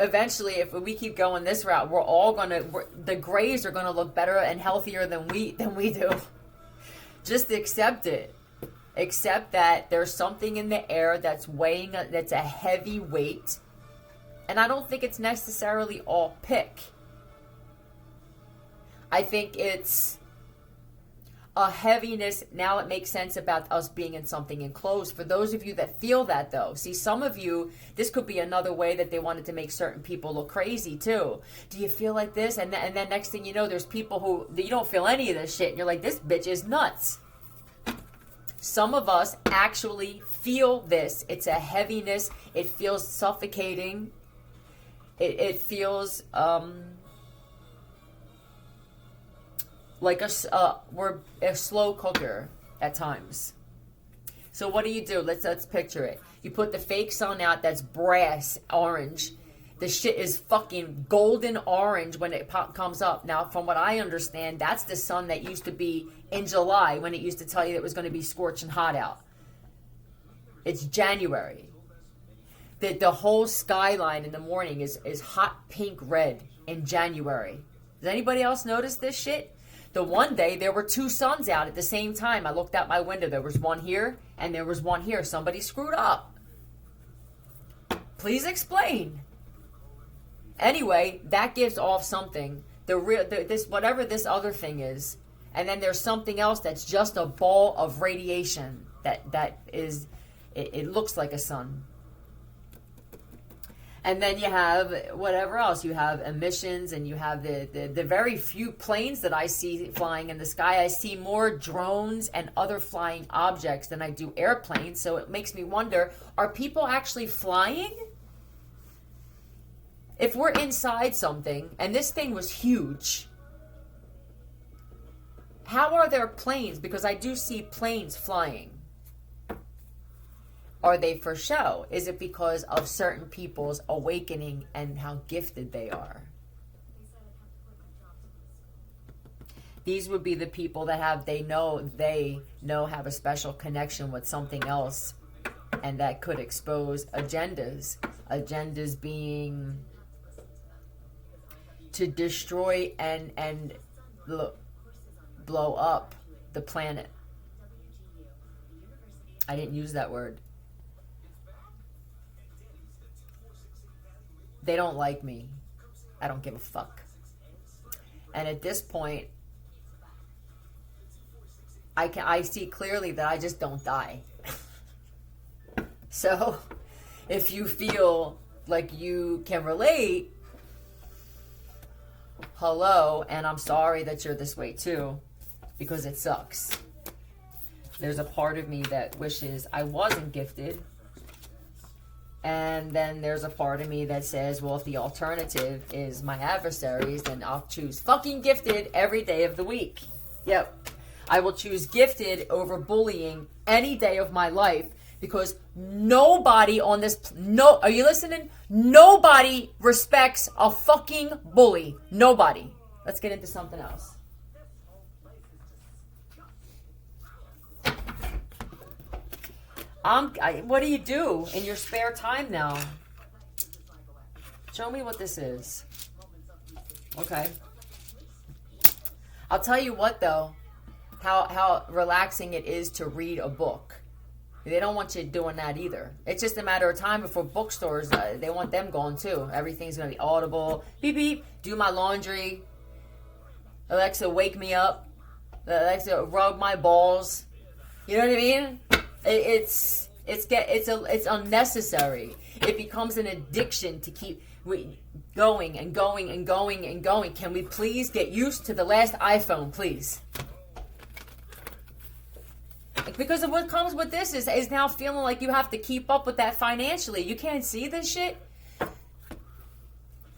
eventually, if we keep going this route, the grays are going to look better and healthier than we do. Just accept it. Accept that there's something in the air that's weighing, that's a heavy weight. And I don't think it's necessarily all pick. I think it's a heaviness. Now it makes sense about us being in something enclosed. For those of you that feel that, though, see, some of you, this could be another way that they wanted to make certain people look crazy too. Do you feel like this? And then next thing you know, there's people who you don't feel any of this shit, and you're like, this bitch is nuts. Some of us actually feel this. It's a heaviness. It feels suffocating. It feels like we're a slow cooker at times. So what do? Let's picture it. You put the fake sun out that's brass orange. The shit is fucking golden orange when it comes up. Now, from what I understand, that's the sun that used to be in July when it used to tell you that it was going to be scorching hot out. It's January. The whole skyline in the morning is hot pink red in January. Does anybody else notice this shit? The one day there were two suns out at the same time. I looked out my window. There was one here and there was one here. Somebody screwed up. Please explain. Anyway, that gives off something. Whatever this other thing is, and then there's something else that's just a ball of radiation that is. It looks like a sun. And then you have whatever else. You have emissions, and you have the very few planes that I see flying in the sky. I see more drones and other flying objects than I do airplanes. So it makes me wonder, are people actually flying? If we're inside something, and this thing was huge, how are there planes? Because I do see planes flying. are they for show? Is it because of certain people's awakening and how gifted they are? These would be the people that they know have a special connection with something else, and that could expose agendas. Agendas being to destroy and blow up the planet. I didn't use that word. They don't like me. I don't give a fuck. And at this point, I see clearly that I just don't die. So, if you feel like you can relate, hello, and I'm sorry that you're this way too, because it sucks. There's a part of me that wishes I wasn't gifted. And then there's a part of me that says, well, if the alternative is my adversaries, then I'll choose fucking gifted every day of the week. Yep. I will choose gifted over bullying any day of my life, because nobody on this, are you listening? Nobody respects a fucking bully. Nobody. Let's get into something else. What do you do in your spare time now? Show me what this is. Okay. I'll tell you what though, how relaxing it is to read a book. They don't want you doing that either. It's just a matter of time before bookstores, they want them gone too. Everything's going to be audible. Beep, beep. Do my laundry. Alexa, wake me up. Alexa, rub my balls. You know what I mean? It's unnecessary. It becomes an addiction to keep going and going and going and going. Can we please get used to the last iPhone, please? Because of what comes with this is now feeling like you have to keep up with that financially. You can't see this shit.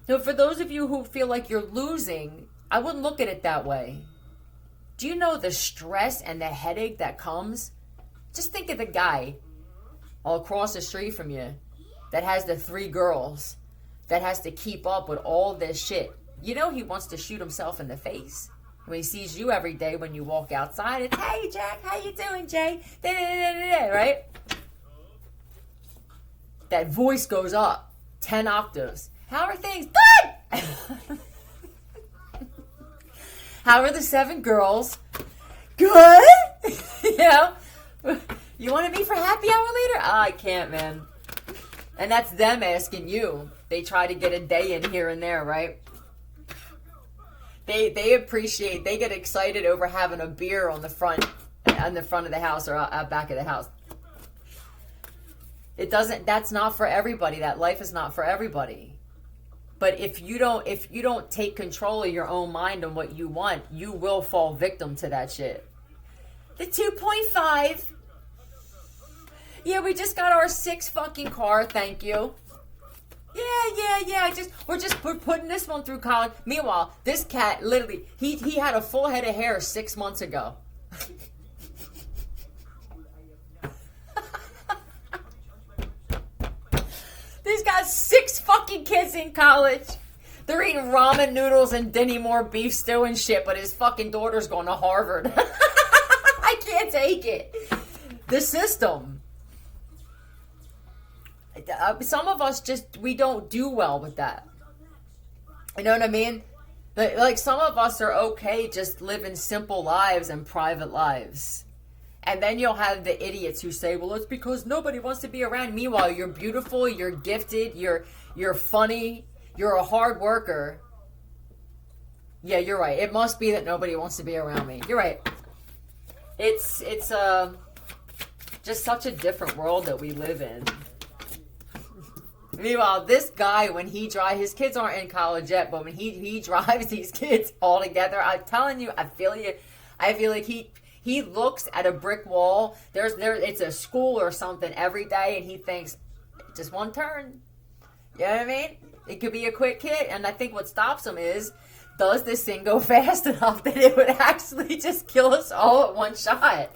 So for those of you who feel like you're losing, I wouldn't look at it that way. Do you know the stress and the headache that comes? Just think of the guy all across the street from you that has the 3 girls, that has to keep up with all this shit. You know he wants to shoot himself in the face. When he sees you every day when you walk outside, it's, hey, Jack, how you doing, Jay? Right? That voice goes up 10 octaves. How are things? Good! How are the 7 girls? Good? You know? You want to meet for happy hour later? Oh, I can't, man. And that's them asking you. They try to get a day in here and there, right? They appreciate, they get excited over having a beer on the front of the house or out back of the house. That's not for everybody. That life is not for everybody. But if you don't take control of your own mind and what you want, you will fall victim to that shit. The 2.5. Yeah, we just got our 6 fucking car, thank you. Yeah. We're putting this one through college. Meanwhile, this cat literally he had a full head of hair 6 months ago. He's got 6 fucking kids in college. They're eating ramen noodles and Denny Moore beef stew and shit, but his fucking daughter's going to Harvard. I can't take it. The system. Some of us we don't do well with that. You know what I mean? Like some of us are okay just living simple lives and private lives. And then you'll have the idiots who say, well, it's because nobody wants to be around. Meanwhile, you're beautiful, you're gifted, you're funny, you're a hard worker. Yeah, you're right. It must be that nobody wants to be around me. You're right. It's just such a different world that we live in. Meanwhile, this guy, when he drives, his kids aren't in college yet, but when he drives these kids all together, I'm telling you, I feel like he looks at a brick wall. It's a school or something every day, and he thinks, just one turn. You know what I mean? It could be a quick hit, and I think what stops him is, does this thing go fast enough that it would actually just kill us all at one shot?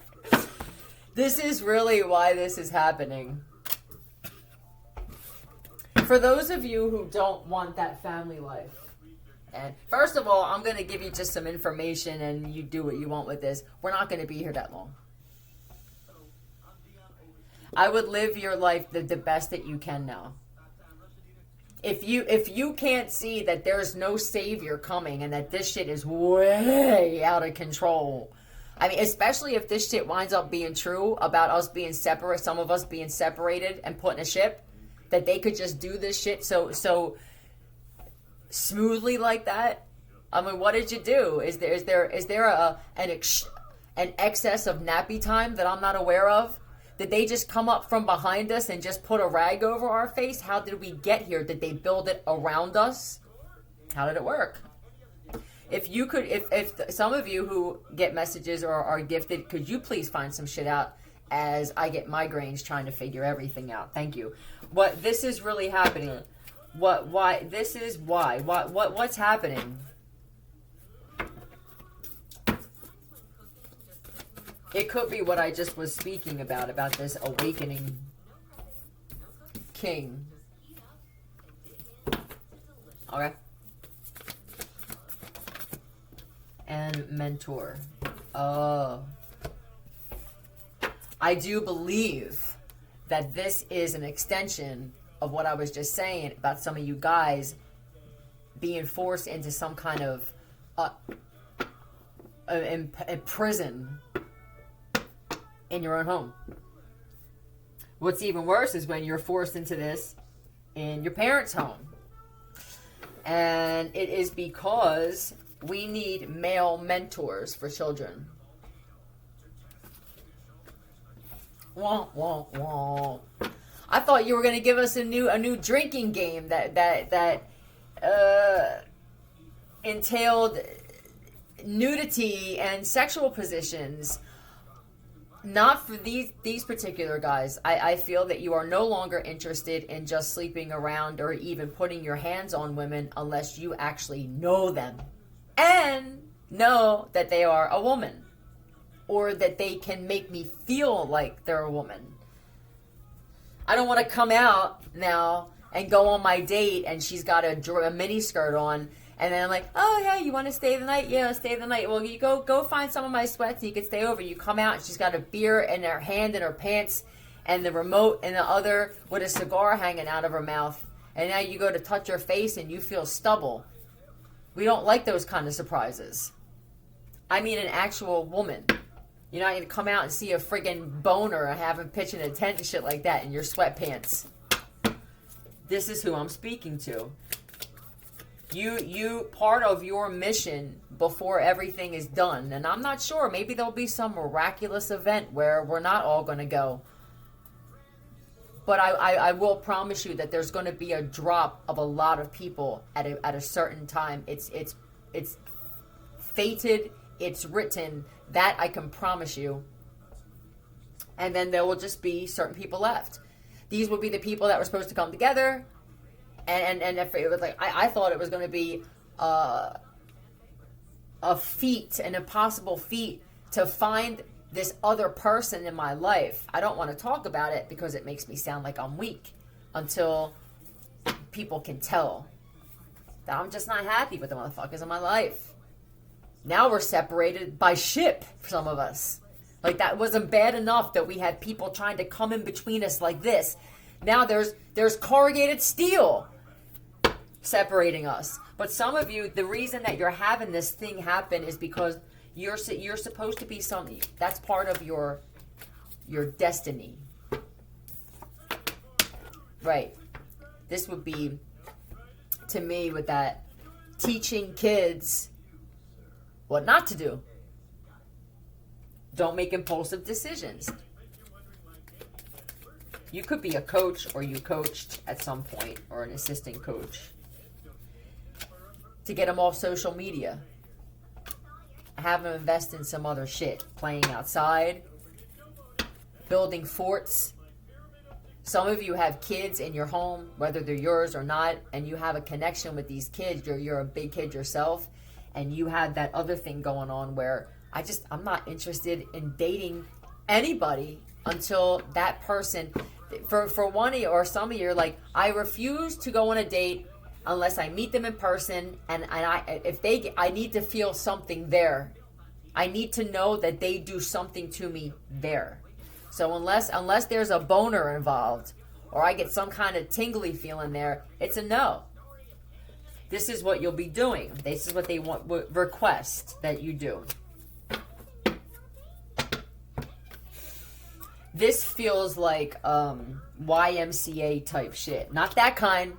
This is really why this is happening. For those of you who don't want that family life, and first of all, I'm going to give you just some information and you do what you want with this. We're not going to be here that long. I would live your life the best that you can now. If you can't see that there's no savior coming and that this shit is way out of control, I mean, especially if this shit winds up being true about us being separate, some of us being separated and put in a ship, that they could just do this shit so smoothly like that. I mean, what did you do? Is there an excess of nappy time that I'm not aware of? Did they just come up from behind us and just put a rag over our face? How did we get here? Did they build it around us? How did it work? If you could, if some of you who get messages or are gifted, could you please find some shit out as I get migraines trying to figure everything out? Thank you. What this is really happening? What's happening? It could be what I just was speaking about this awakening king. Okay. And mentor. I do believe that this is an extension of what I was just saying about some of you guys being forced into some kind of in prison in your own home. What's even worse is when you're forced into this in your parents' home. And it is because we need male mentors for children. Wah, wah, wah. I thought you were going to give us a new drinking game that entailed nudity and sexual positions. Not for these particular guys. I feel that you are no longer interested in just sleeping around or even putting your hands on women unless you actually know them and know that they are a woman or that they can make me feel like they're a woman. I don't want to come out now and go on my date and she's got a mini skirt on. And then I'm like, oh, yeah, you want to stay the night? Yeah, stay the night. Well, you go find some of my sweats and you can stay over. You come out and she's got a beer in her hand in her pants and the remote in the other with a cigar hanging out of her mouth. And now you go to touch her face and you feel stubble. We don't like those kind of surprises. I mean an actual woman. You're not going to come out and see a friggin' boner and have him pitching a tent and shit like that in your sweatpants. This is who I'm speaking to. You part of your mission before everything is done, and I'm not sure, maybe there'll be some miraculous event where we're not all going to go. But I will promise you that there's going to be a drop of a lot of people at a certain time. It's fated, it's written, that I can promise you. And then there will just be certain people left. These will be the people that were supposed to come together. And if it was like, I thought it was going to be a feat, an impossible feat to find this other person in my life. I don't want to talk about it because it makes me sound like I'm weak until people can tell that I'm just not happy with the motherfuckers in my life. Now we're separated by ship, some of us. Like, that wasn't bad enough that we had people trying to come in between us like this. Now there's corrugated steel separating us. But some of you, the reason that you're having this thing happen is because you're supposed to be something. That's part of your destiny. Right. This would be, to me, with that, teaching kids what not to do. Don't make impulsive decisions. You could be a coach, or you coached at some point, or an assistant coach, to get them off social media. Have them invest in some other shit. Playing outside. Building forts. Some of you have kids in your home, whether they're yours or not, and you have a connection with these kids. You're a big kid yourself, and you have that other thing going on where I'm not interested in dating anybody until that person... For one of you or some of you, like, I refuse to go on a date unless I meet them in person, and I need to feel something there. I need to know that they do something to me there. So unless there's a boner involved, or I get some kind of tingly feeling there, it's a no. This is what you'll be doing. This is what they request that you do. This feels like YMCA type shit. Not that kind.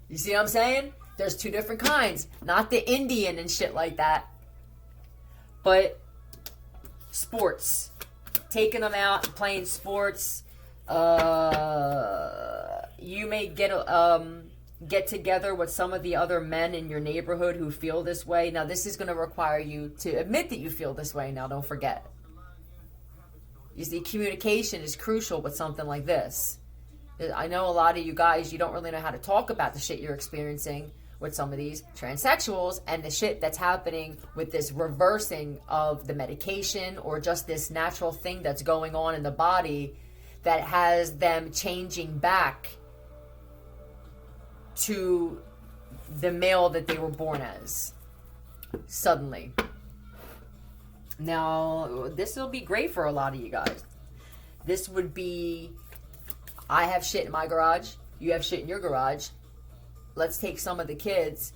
You see what I'm saying? There's two different kinds. Not the Indian and shit like that. But sports. Taking them out and playing sports. You may get together with some of the other men in your neighborhood who feel this way. Now, this is going to require you to admit that you feel this way. Now, don't forget. You see, communication is crucial with something like this. I know a lot of you guys, you don't really know how to talk about the shit you're experiencing with some of these transsexuals and the shit that's happening with this reversing of the medication or just this natural thing that's going on in the body that has them changing back to the male that they were born as suddenly. Now, this will be great for a lot of you guys. This would be, I have shit in my garage, you have shit in your garage. Let's take some of the kids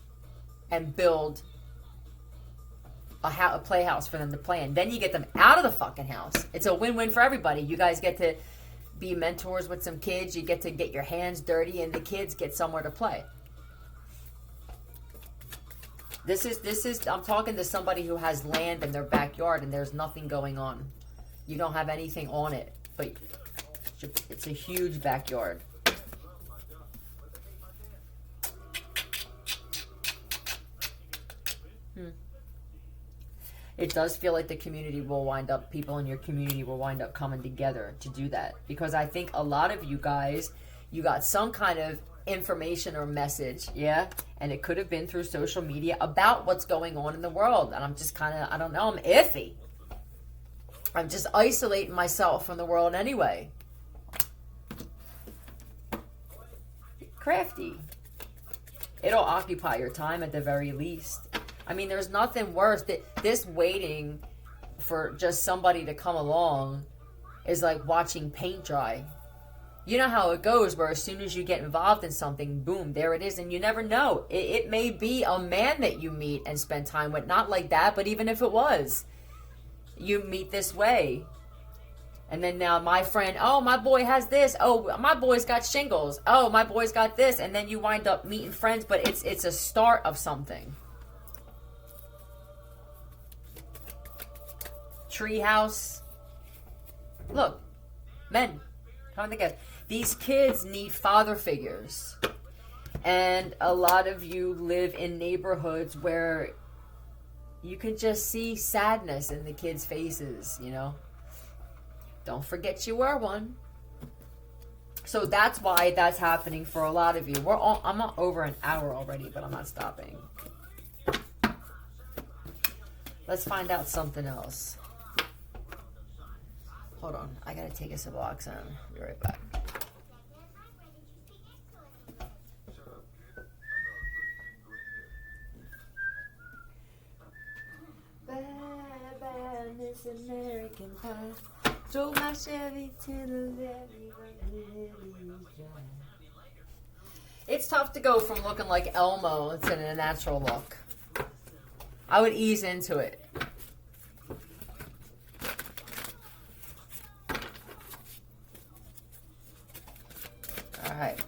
and build a playhouse for them to play in. Then you get them out of the fucking house. It's a win-win for everybody. You guys get to be mentors with some kids. You get to get your hands dirty, and the kids get somewhere to play. This is. I'm talking to somebody who has land in their backyard, and there's nothing going on. You don't have anything on it, but it's a huge backyard. It does feel like the community will wind up, people in your community will wind up coming together to do that. Because I think a lot of you guys, you got some kind of information or message, yeah? And it could have been through social media about what's going on in the world. And I'm just kind of, I don't know, I'm iffy. I'm just isolating myself from the world anyway. Crafty. It'll occupy your time at the very least. I mean, there's nothing worse. This waiting for just somebody to come along is like watching paint dry. You know how it goes, where as soon as you get involved in something, boom, there it is. And you never know. It may be a man that you meet and spend time with. Not like that, but even if it was, you meet this way. And then now my friend, oh, my boy has this. Oh, my boy's got shingles. Oh, my boy's got this. And then you wind up meeting friends, but it's a start of something. Treehouse. Look, men, come to guess. These kids need father figures. And a lot of you live in neighborhoods where you can just see sadness in the kids' faces, you know. Don't forget you were one. So that's why that's happening for a lot of you. I'm not over an hour already, but I'm not stopping. Let's find out something else. Hold on, I gotta take a Suboxone. Be right back. Bye bye, Miss American Pie. Drove my Chevy to the levee. It's tough to go from looking like Elmo to a natural look. I would ease into it. Alright.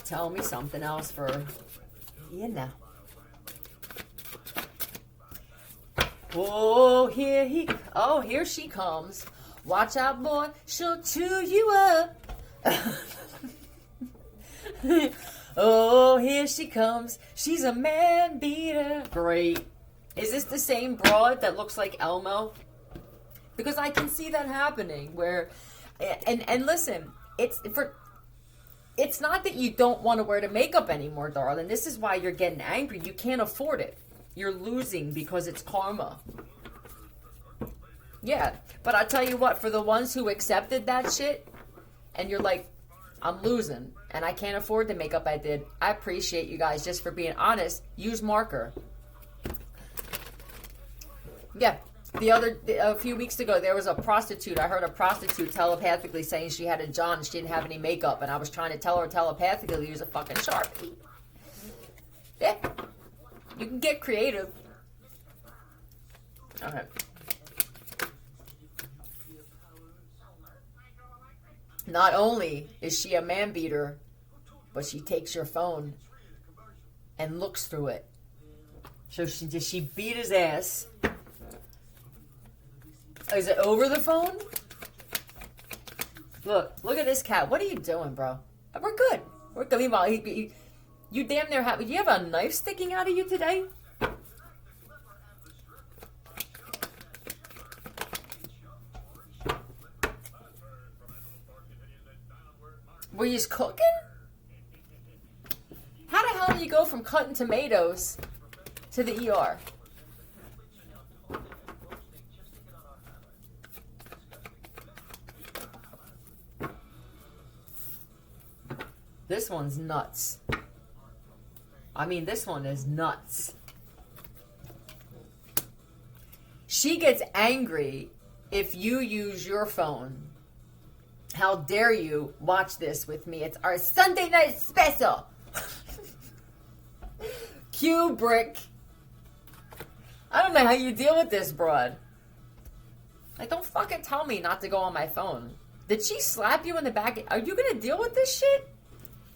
Tell me something else for you now. Oh, here she comes. Watch out, boy. She'll chew you up. Oh, here she comes. She's a man beater. Great. Is this the same broad that looks like Elmo? Because I can see that happening where, and listen, it's not that you don't want to wear the makeup anymore, darling. This is why you're getting angry. You can't afford it. You're losing because it's karma. Yeah, but I tell you what, for the ones who accepted that shit, and you're like, I'm losing, and I can't afford the makeup I did, I appreciate you guys just for being honest. Use marker. Yeah, a few weeks ago, there was a prostitute. I heard a prostitute telepathically saying she had a John and she didn't have any makeup, and I was trying to tell her telepathically to use a fucking Sharpie. Yeah, you can get creative. All right. Not only is she a man beater, but she takes your phone and looks through it. So she beat his ass. Is it over the phone? Look at this cat. What are you doing, bro? We're good. We're good. Meanwhile, you damn near have. Do you have a knife sticking out of you today? Were you just cooking? How the hell do you go from cutting tomatoes to the ER? This one's nuts. I mean, this one is nuts. She gets angry if you use your phone. How dare you watch this with me? It's our Sunday night special. Kubrick. I don't know how you deal with this, broad. Like, don't fucking tell me not to go on my phone. Did she slap you in the back? Are you going to deal with this shit?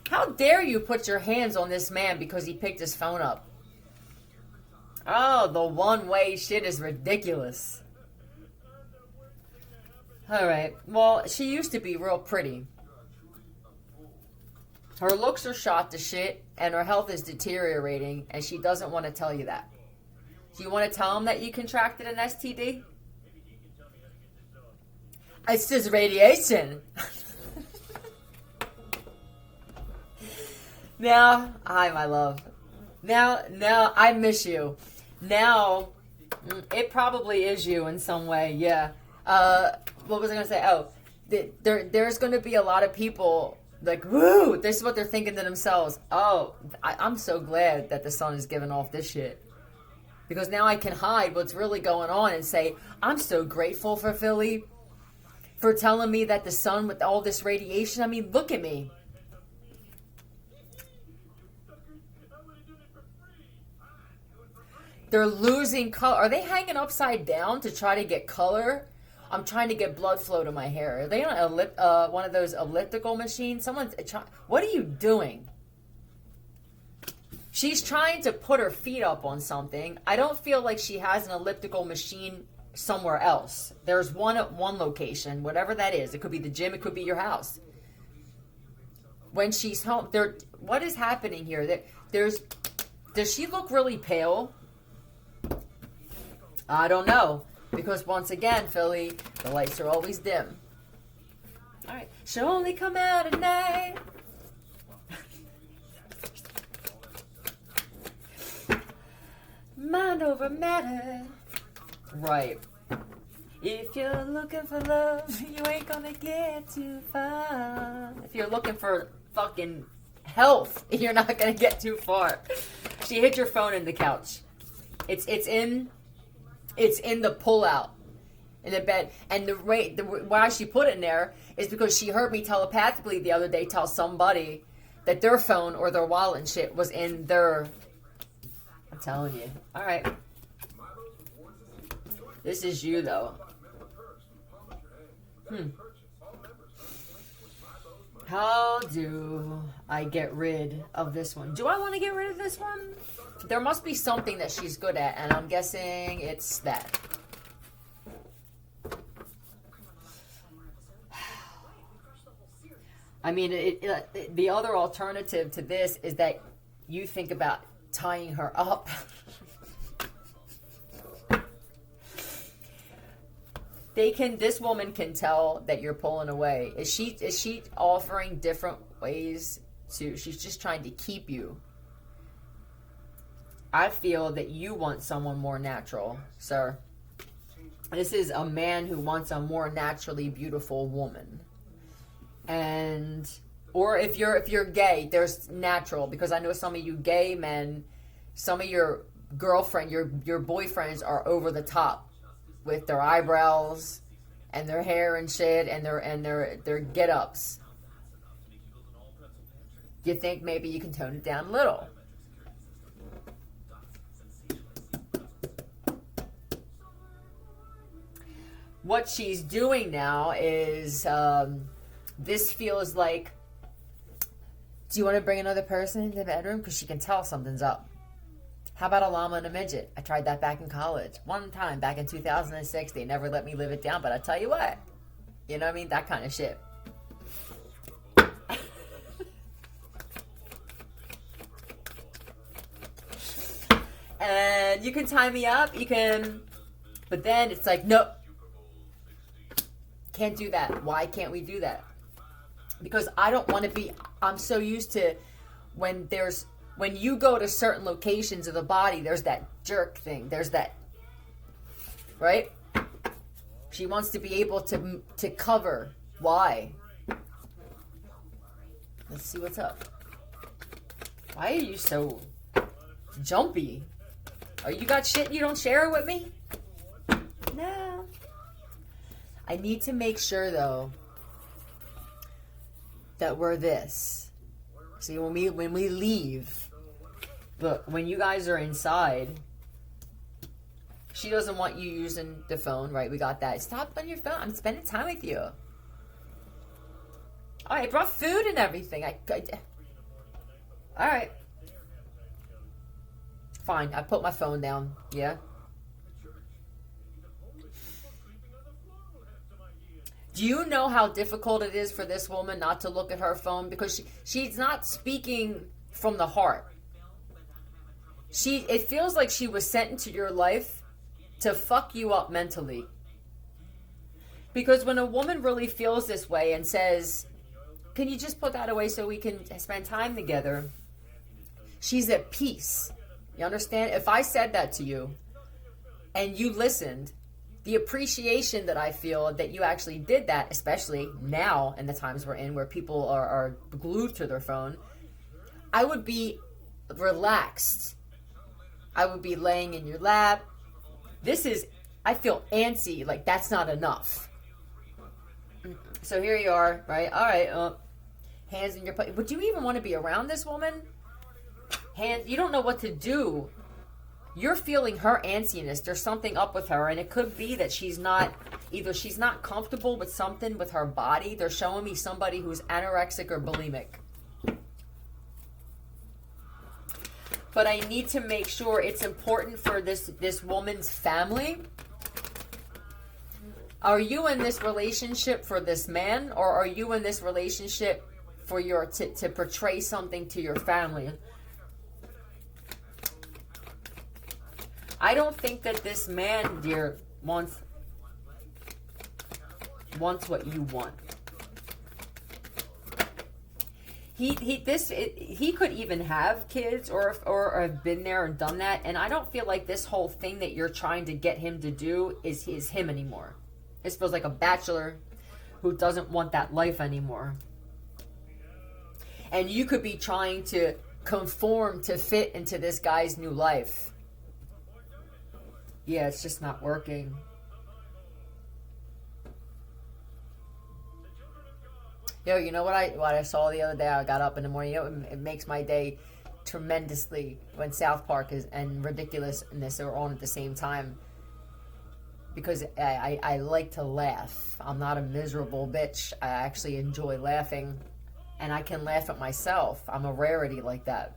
How dare you put your hands on this man because he picked his phone up? Oh, the one-way shit is ridiculous. Alright, well, she used to be real pretty. Her looks are shot to shit, and her health is deteriorating, and she doesn't want to tell you that. Do you want to tell him that you contracted an STD? It's just radiation. Now, hi, my love. Now, I miss you. Now, it probably is you in some way, yeah. What was I going to say? Oh, there's going to be a lot of people like, woo, this is what they're thinking to themselves. Oh, I'm so glad that the sun is giving off this shit. Because now I can hide what's really going on and say, I'm so grateful for Philly for telling me that the sun with all this radiation, I mean, look at me. They're losing color. Are they hanging upside down to try to get color? I'm trying to get blood flow to my hair. Are they on one of those elliptical machines? What are you doing? She's trying to put her feet up on something. I don't feel like she has an elliptical machine somewhere else. There's one at one location, whatever that is. It could be the gym. It could be your house. When she's home, what is happening here? Does she look really pale? I don't know. Because once again, Philly, the lights are always dim. All right. She'll only come out at night. Mind over matter. Right. If you're looking for love, you ain't gonna get too far. If you're looking for fucking health, you're not gonna get too far. She hit your phone in the couch. It's in the pullout in the bed. And why she put it in there is because she heard me telepathically the other day tell somebody that their phone or their wallet and shit was in their... I'm telling you. All right. This is you, though. How do I get rid of this one? Do I want to get rid of this one? There must be something that she's good at, and I'm guessing it's that. I mean, the other alternative to this is that you think about tying her up. This woman can tell that you're pulling away. Is she offering different ways she's just trying to keep you? I feel that you want someone more natural, sir. This is a man who wants a more naturally beautiful woman. And or if you're gay, there's natural, because I know some of you gay men, some of your girlfriend, your boyfriends are over the top with their eyebrows and their hair and shit and their get-ups. You think maybe you can tone it down a little. What she's doing now is, this feels like, do you want to bring another person into the bedroom? Because she can tell something's up. How about a llama and a midget? I tried that back in college. One time back in 2006. They never let me live it down, but I tell you what. You know what I mean? That kind of shit. And you can tie me up. You can... But then it's like, no. Can't do that. Why can't we do that? Because I don't want to be... I'm so used to when you go to certain locations of the body, there's that jerk thing. There's that... Right? She wants to be able to cover. Why? Let's see what's up. Why are you so jumpy? Oh, you got shit you don't share it with me? No. I need to make sure, though, that we're this. See, when we leave, look, when you guys are inside, she doesn't want you using the phone, right? We got that. Stop on your phone. I'm spending time with you. All right, I brought food and everything. All right. Fine, I put my phone down. Yeah. Do you know how difficult it is for this woman not to look at her phone? Because she's not speaking from the heart. It feels like she was sent into your life to fuck you up mentally. Because when a woman really feels this way and says, can you just put that away so we can spend time together? She's at peace. You understand? If I said that to you and you listened, the appreciation that I feel that you actually did that, especially now in the times we're in where people are glued to their phone, I would be relaxed. I would be laying in your lap. I feel antsy, like that's not enough. So here you are, right? All right, hands in your pocket. Would you even want to be around this woman? You don't know what to do. You're feeling her antsiness. There's something up with her, and it could be that she's not comfortable with something with her body. They're showing me somebody who's anorexic or bulimic. But I need to make sure it's important for this woman's family. Are you in this relationship for this man, or are you in this relationship for to portray something to your family? I don't think that this man, dear, wants what you want. He could even have kids or have been there and done that, and I don't feel like this whole thing that you're trying to get him to do is him anymore. This feels like a bachelor who doesn't want that life anymore. And you could be trying to conform to fit into this guy's new life. Yeah, it's just not working. Yo, you know what I saw the other day? I got up in the morning. You know, it makes my day tremendously when South Park and Ridiculousness are on at the same time. Because I like to laugh. I'm not a miserable bitch. I actually enjoy laughing. And I can laugh at myself. I'm a rarity like that.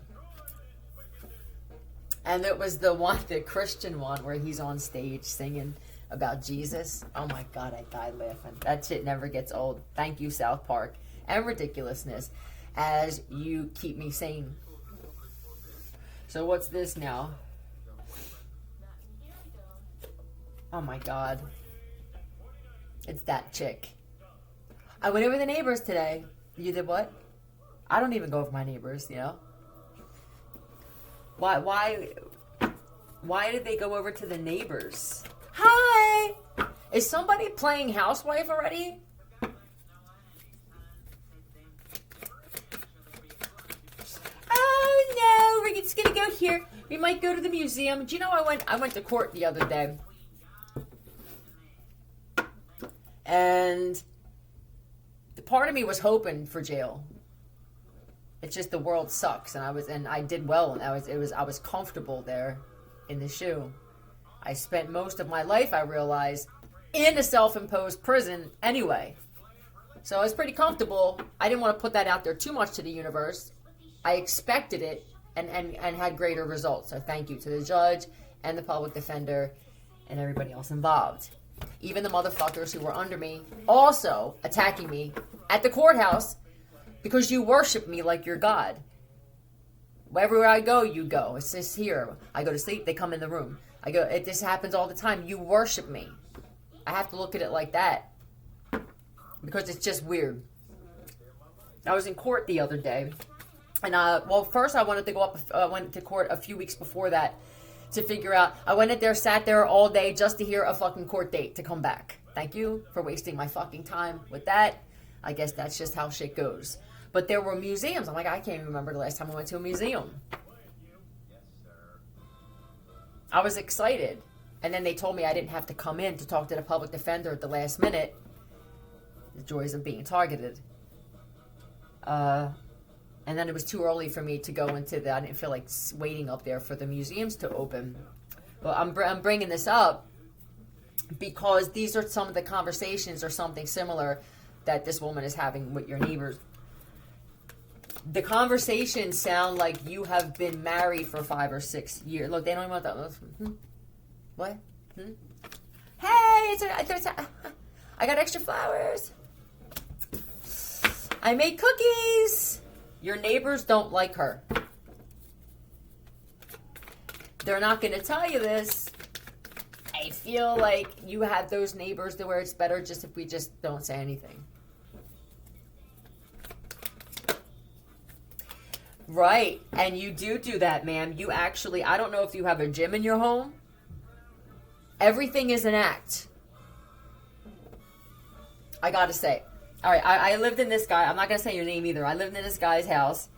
And it was the Christian one where he's on stage singing about Jesus. Oh my God, I died laughing. That shit never gets old. Thank you, South Park. And Ridiculousness, as you keep me sane. So what's this now? Oh my God. It's that chick. I went over the neighbors today. You did what? I don't even go over my neighbors, you know? Why Why did they go over to the neighbors? Hi! Is somebody playing housewife already? Oh no, we're just gonna go here. We might go to the museum. Do you know I went to court the other day. And the part of me was hoping for jail. It's just the world sucks, and I did well, and I was comfortable there in the shoe. I spent most of my life, I realized, in a self-imposed prison anyway. So I was pretty comfortable. I didn't want to put that out there too much to the universe. I expected it and had greater results. So thank you to the judge and the public defender and everybody else involved. Even the motherfuckers who were under me also attacking me at the courthouse because you worship me like you're God. Wherever I go, you go. It's just here. I go to sleep, they come in the room. This happens all the time. You worship me. I have to look at it like that because it's just weird. I was in court the other day, and first I wanted to go up. Went to court a few weeks before that to figure out. I went in there, sat there all day just to hear a fucking court date to come back. Thank you for wasting my fucking time with that. I guess that's just how shit goes. But there were museums. I'm like, I can't even remember the last time I went to a museum. I was excited. And then they told me I didn't have to come in to talk to the public defender at the last minute. The joys of being targeted. And then it was too early for me to go into that. I didn't feel like waiting up there for the museums to open. But I'm bringing this up because these are some of the conversations or something similar that this woman is having with your neighbors. The conversations sound like you have been married for 5 or 6 years. Look, they don't even want that. What? Hey, I got extra flowers. I made cookies. Your neighbors don't like her. They're not going to tell you this. I feel like you have those neighbors to where it's better just if we just don't say anything. Right. And you do that, ma'am. You actually, I don't know if you have a gym in your home. Everything is an act. I gotta say. All right, I lived in this guy. I'm not gonna say your name either. I lived in this guy's house,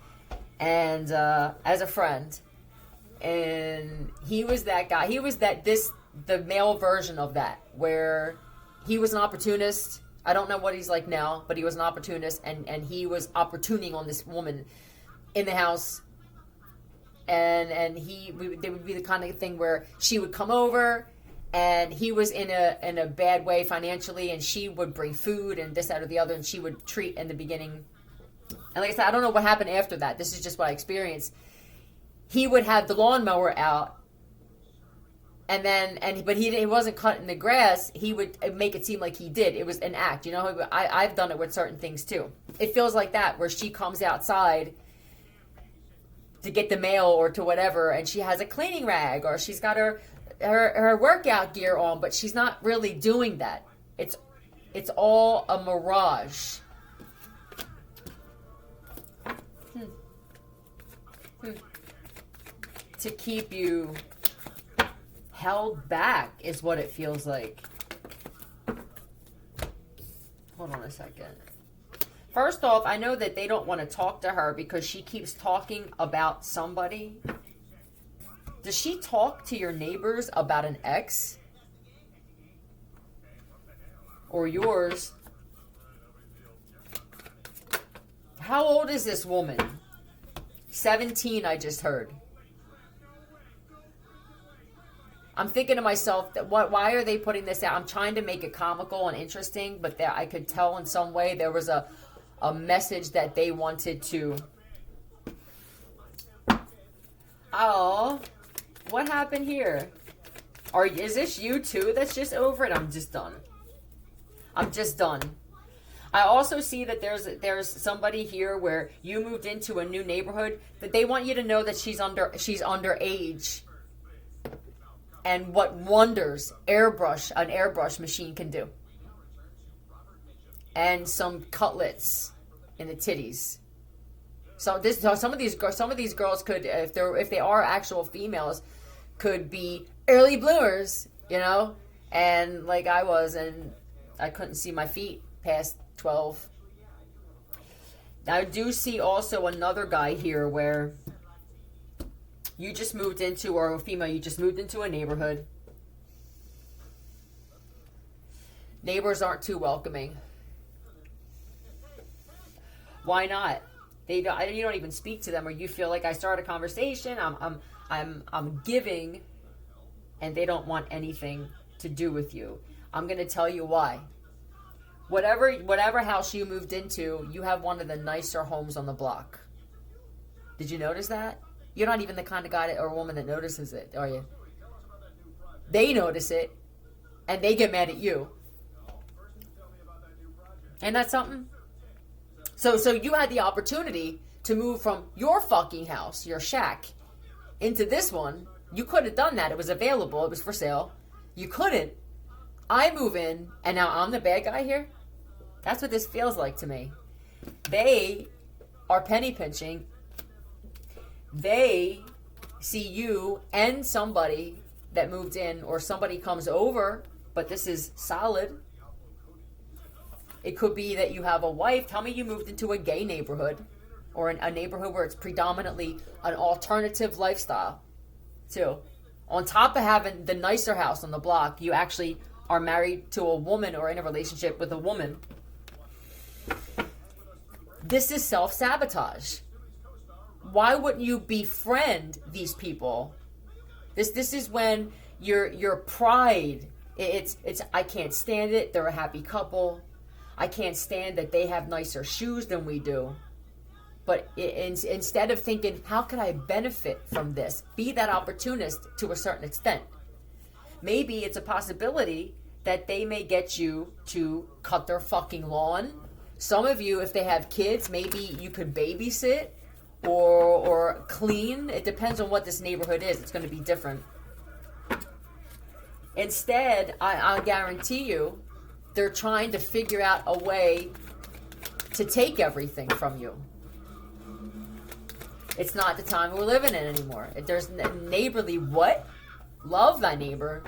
and as a friend, and he was that guy. He was the male version of that, where he was an opportunist. I don't know what he's like now, but he was an opportunist, and he was opportuning on this woman in the house, and they would be the kind of thing where she would come over. And he was in a bad way financially, and she would bring food and this, that, or the other, and she would treat in the beginning. And like I said, I don't know what happened after that. This is just what I experienced. He would have the lawnmower out, but he wasn't cutting the grass. He would make it seem like he did. It was an act, you know. I've done it with certain things too. It feels like that, where she comes outside to get the mail or to whatever, and she has a cleaning rag, or she's got her workout gear on, but she's not really doing that. It's all a mirage. To keep you held back is what it feels like. Hold on a second. First off, I know that they don't want to talk to her because she keeps talking about somebody. Does she talk to your neighbors about an ex? Or yours? How old is this woman? 17, I just heard. I'm thinking to myself, why are they putting this out? I'm trying to make it comical and interesting, but I could tell in some way there was a message that they wanted to... Oh... What happened here? Is this you too that's just over it? I'm just done. I also see that there's somebody here where you moved into a new neighborhood that they want you to know that she's underage. And what wonders an airbrush machine can do. And some cutlets in the titties. So some of these girls could, if they are actual females, could be early bloomers, you know, and like I was, and I couldn't see my feet past 12. I do see also another guy here where you just moved into, or a female, you just moved into a neighborhood. Neighbors aren't too welcoming. Why not? You don't even speak to them, or you feel like I start a conversation, I'm giving, and they don't want anything to do with you. I'm going to tell you why. Whatever house you moved into, you have one of the nicer homes on the block. Did you notice that? You're not even the kind of guy or woman that notices it, are you? They notice it, and they get mad at you. Ain't that something? So you had the opportunity to move from your fucking house, your shack, into this one. You could have done that. It was available. It was for sale. You couldn't. I move in, and now I'm the bad guy here? That's what this feels like to me. They are penny pinching. They see you and somebody that moved in, or somebody comes over, but this is solid. It could be that you have a wife. Tell me you moved into a gay neighborhood, or a neighborhood where it's predominantly an alternative lifestyle, too. On top of having the nicer house on the block, you actually are married to a woman or in a relationship with a woman. This is self-sabotage. Why wouldn't you befriend these people? This is when your pride, it's I can't stand it. They're a happy couple. I can't stand that they have nicer shoes than we do. But instead of thinking, how can I benefit from this? Be that opportunist to a certain extent. Maybe it's a possibility that they may get you to cut their fucking lawn. Some of you, if they have kids, maybe you could babysit or clean. It depends on what this neighborhood is. It's going to be different. Instead, I'll guarantee you, they're trying to figure out a way to take everything from you. It's not the time we're living in anymore. There's neighborly what? Love thy neighbor.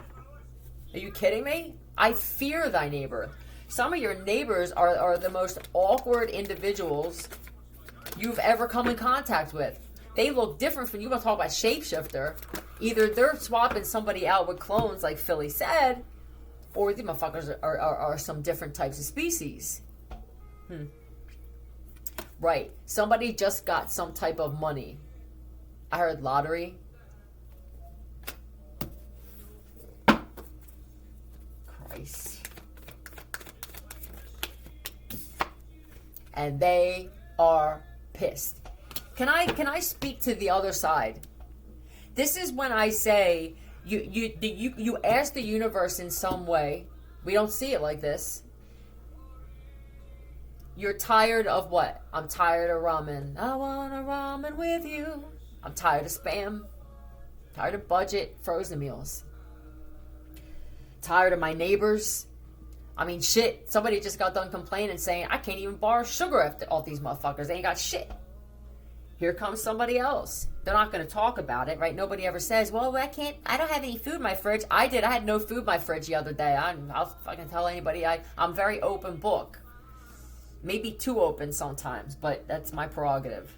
Are you kidding me? I fear thy neighbor. Some of your neighbors are the most awkward individuals you've ever come in contact with. They look different from you. Want to talk about shapeshifter. Either they're swapping somebody out with clones, like Philly said, or these motherfuckers are some different types of species. Right. Somebody just got some type of money. I heard lottery. Christ. And they are pissed. Can I speak to the other side? This is when I say you ask the universe in some way. We don't see it like this. You're tired of what? I'm tired of ramen. I want a ramen with you. I'm tired of spam. Tired of budget frozen meals. Tired of my neighbors. I mean, shit. Somebody just got done complaining, saying, I can't even borrow sugar after all these motherfuckers. They ain't got shit. Here comes somebody else. They're not going to talk about it, right? Nobody ever says, well, I don't have any food in my fridge. I did. I had no food in my fridge the other day. I'll fucking tell anybody. I'm very open book. Maybe too open sometimes, but that's my prerogative.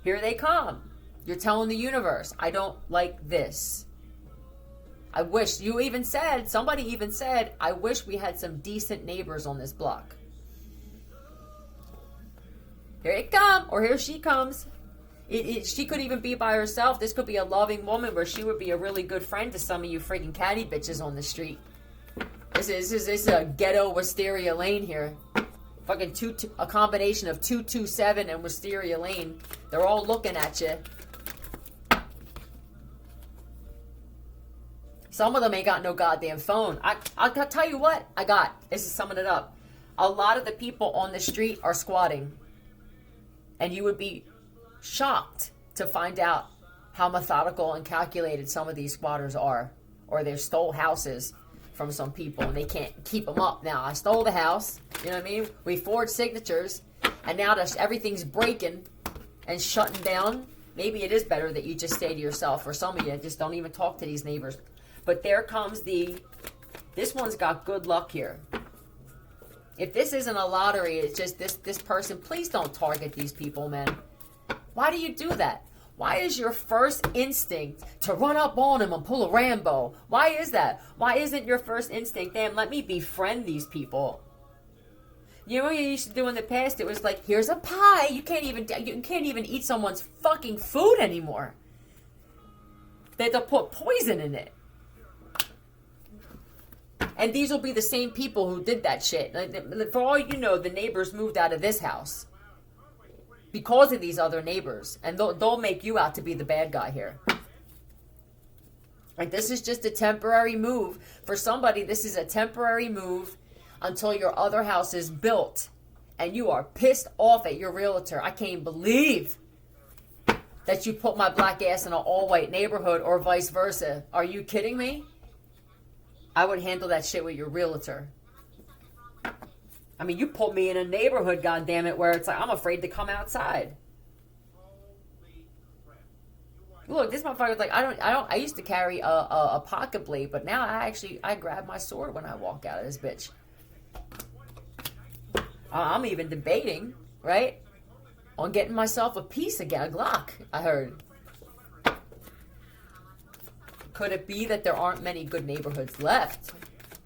Here they come. You're telling the universe, I don't like this. I wish, somebody even said, I wish we had some decent neighbors on this block. Here it come, or here she comes. She could even be by herself. This could be a loving woman where she would be a really good friend to some of you freaking catty bitches on the street. This is a ghetto Wisteria Lane here. Fucking a combination of 227 and Wisteria Lane. They're all looking at you. Some of them ain't got no goddamn phone. I'll tell you what this is summing it up. A lot of the people on the street are squatting. And you would be shocked to find out how methodical and calculated some of these squatters are. Or they stole houses from some people and they can't keep them up. Now, I stole the house. You know what I mean? We forged signatures. And now everything's breaking and shutting down. maybe it is better that you just stay to yourself, or some of you just don't even talk to these neighbors. But there comes this one's got good luck here. If this isn't a lottery, it's just this person, please don't target these people, man. Why do you do that? Why is your first instinct to run up on him and pull a Rambo? Why is that? Why isn't your first instinct, damn, let me befriend these people? You know what you used to do in the past? It was like, here's a pie. You can't even eat someone's fucking food anymore. They have to put poison in it. And these will be the same people who did that shit. For all you know, the neighbors moved out of this house because of these other neighbors. And they'll make you out to be the bad guy here. Like, this is just a temporary move. For somebody, this is a temporary move until your other house is built. And you are pissed off at your realtor. I can't believe that you put my black ass in an all-white neighborhood, or vice versa. Are you kidding me? I would handle that shit with your realtor. I mean, you put me in a neighborhood, goddammit, where it's like, I'm afraid to come outside. Look, this motherfucker's like, I used to carry a pocket blade, but now I grab my sword when I walk out of this bitch. I'm even debating, right, on getting myself a piece again, a Glock, I heard. Could it be that there aren't many good neighborhoods left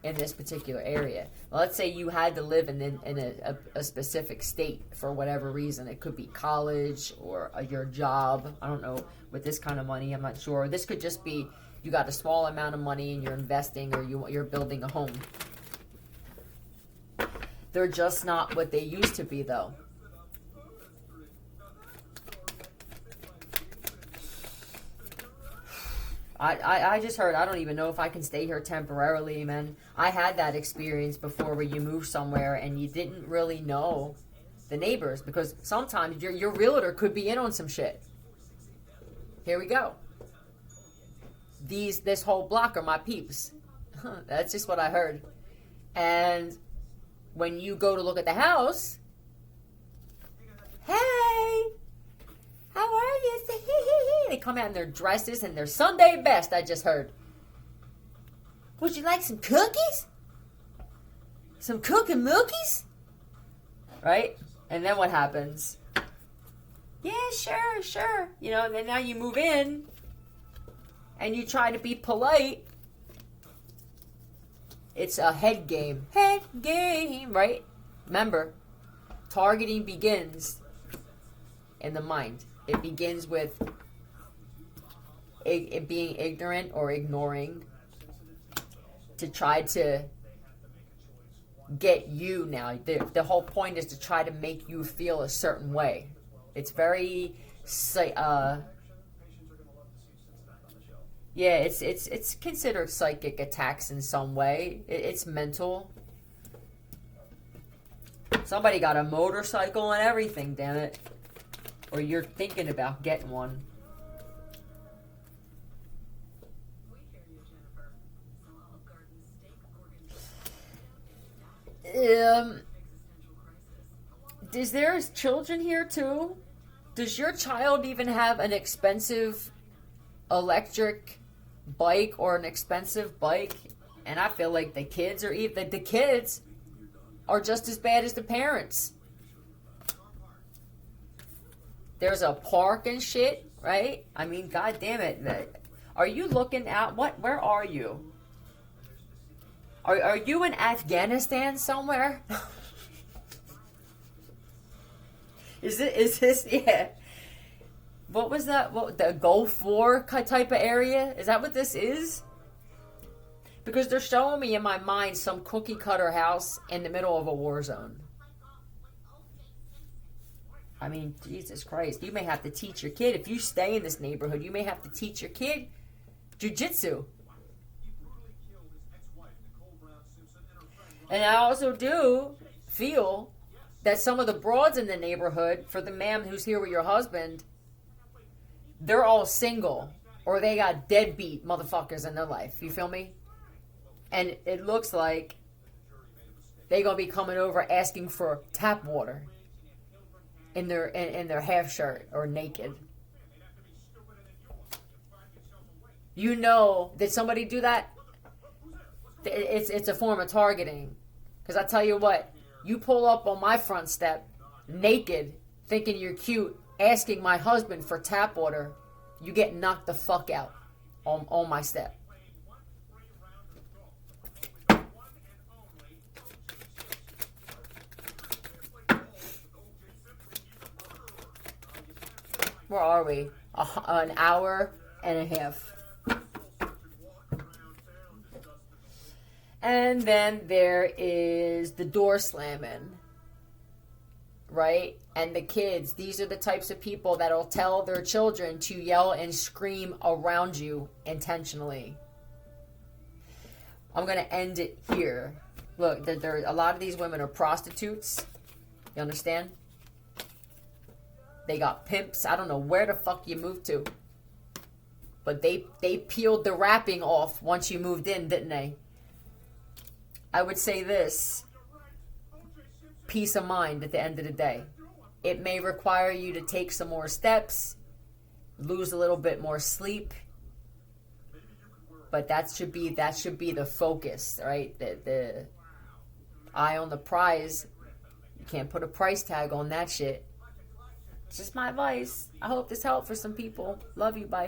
in this particular area? Well, let's say you had to live in a specific state for whatever reason. It could be college or your job. I don't know, with this kind of money, I'm not sure. This could just be you got a small amount of money and you're investing, or you're building a home. They're just not what they used to be, though. I just heard, I don't even know if I can stay here temporarily, man. I had that experience before where you move somewhere and you didn't really know the neighbors, because sometimes your realtor could be in on some shit. Here we go. This whole block are my peeps. That's just what I heard. And when you go to look at the house, hey, how are you? They come out in their dresses and their Sunday best, I just heard. Would you like some cookies? Some cooking milkies? Right? And then what happens? Yeah, sure. You know, and then now you move in and you try to be polite. It's a head game. Head game, right? Remember, targeting begins in the mind. It begins with it being ignorant or ignoring to try to get you now. The whole point is to try to make you feel a certain way. It's very yeah, it's considered psychic attacks in some way. It's mental. Somebody got a motorcycle and everything, damn it. Or you're thinking about getting one. Is there children here too? Does your child even have an expensive electric bike or an expensive bike? And I feel like the kids are just as bad as the parents. There's a park and shit, right? I mean, god damn it. Are you looking at where are you? Are you in Afghanistan somewhere? Is this, yeah. What was that? The Gulf War type of area? Is that what this is? Because they're showing me in my mind some cookie cutter house in the middle of a war zone. I mean, Jesus Christ. You may have to teach your kid, if you stay in this neighborhood, you may have to teach your kid jiu-jitsu. And I also do feel that some of the broads in the neighborhood, for the ma'am who's here with your husband, they're all single, or they got deadbeat motherfuckers in their life. You feel me? And it looks like they're gonna be coming over asking for tap water in their half shirt or naked. You know, did somebody do that? It's a form of targeting. Because I tell you what, you pull up on my front step, naked, thinking you're cute, asking my husband for tap water, you get knocked the fuck out on my step. Where are we? An hour and a half. And then there is the door slamming, right? And the kids, these are the types of people that'll tell their children to yell and scream around you intentionally. I'm going to end it here. Look, there a lot of these women are prostitutes. You understand? They got pimps. I don't know where the fuck you moved to. But they peeled the wrapping off once you moved in, didn't they? I would say this. Peace of mind at the end of the day. It may require you to take some more steps, lose a little bit more sleep, but that should be the focus, right? The eye on the prize. You can't put a price tag on that shit. It's just my advice. I hope this helped for some people. Love you. Bye.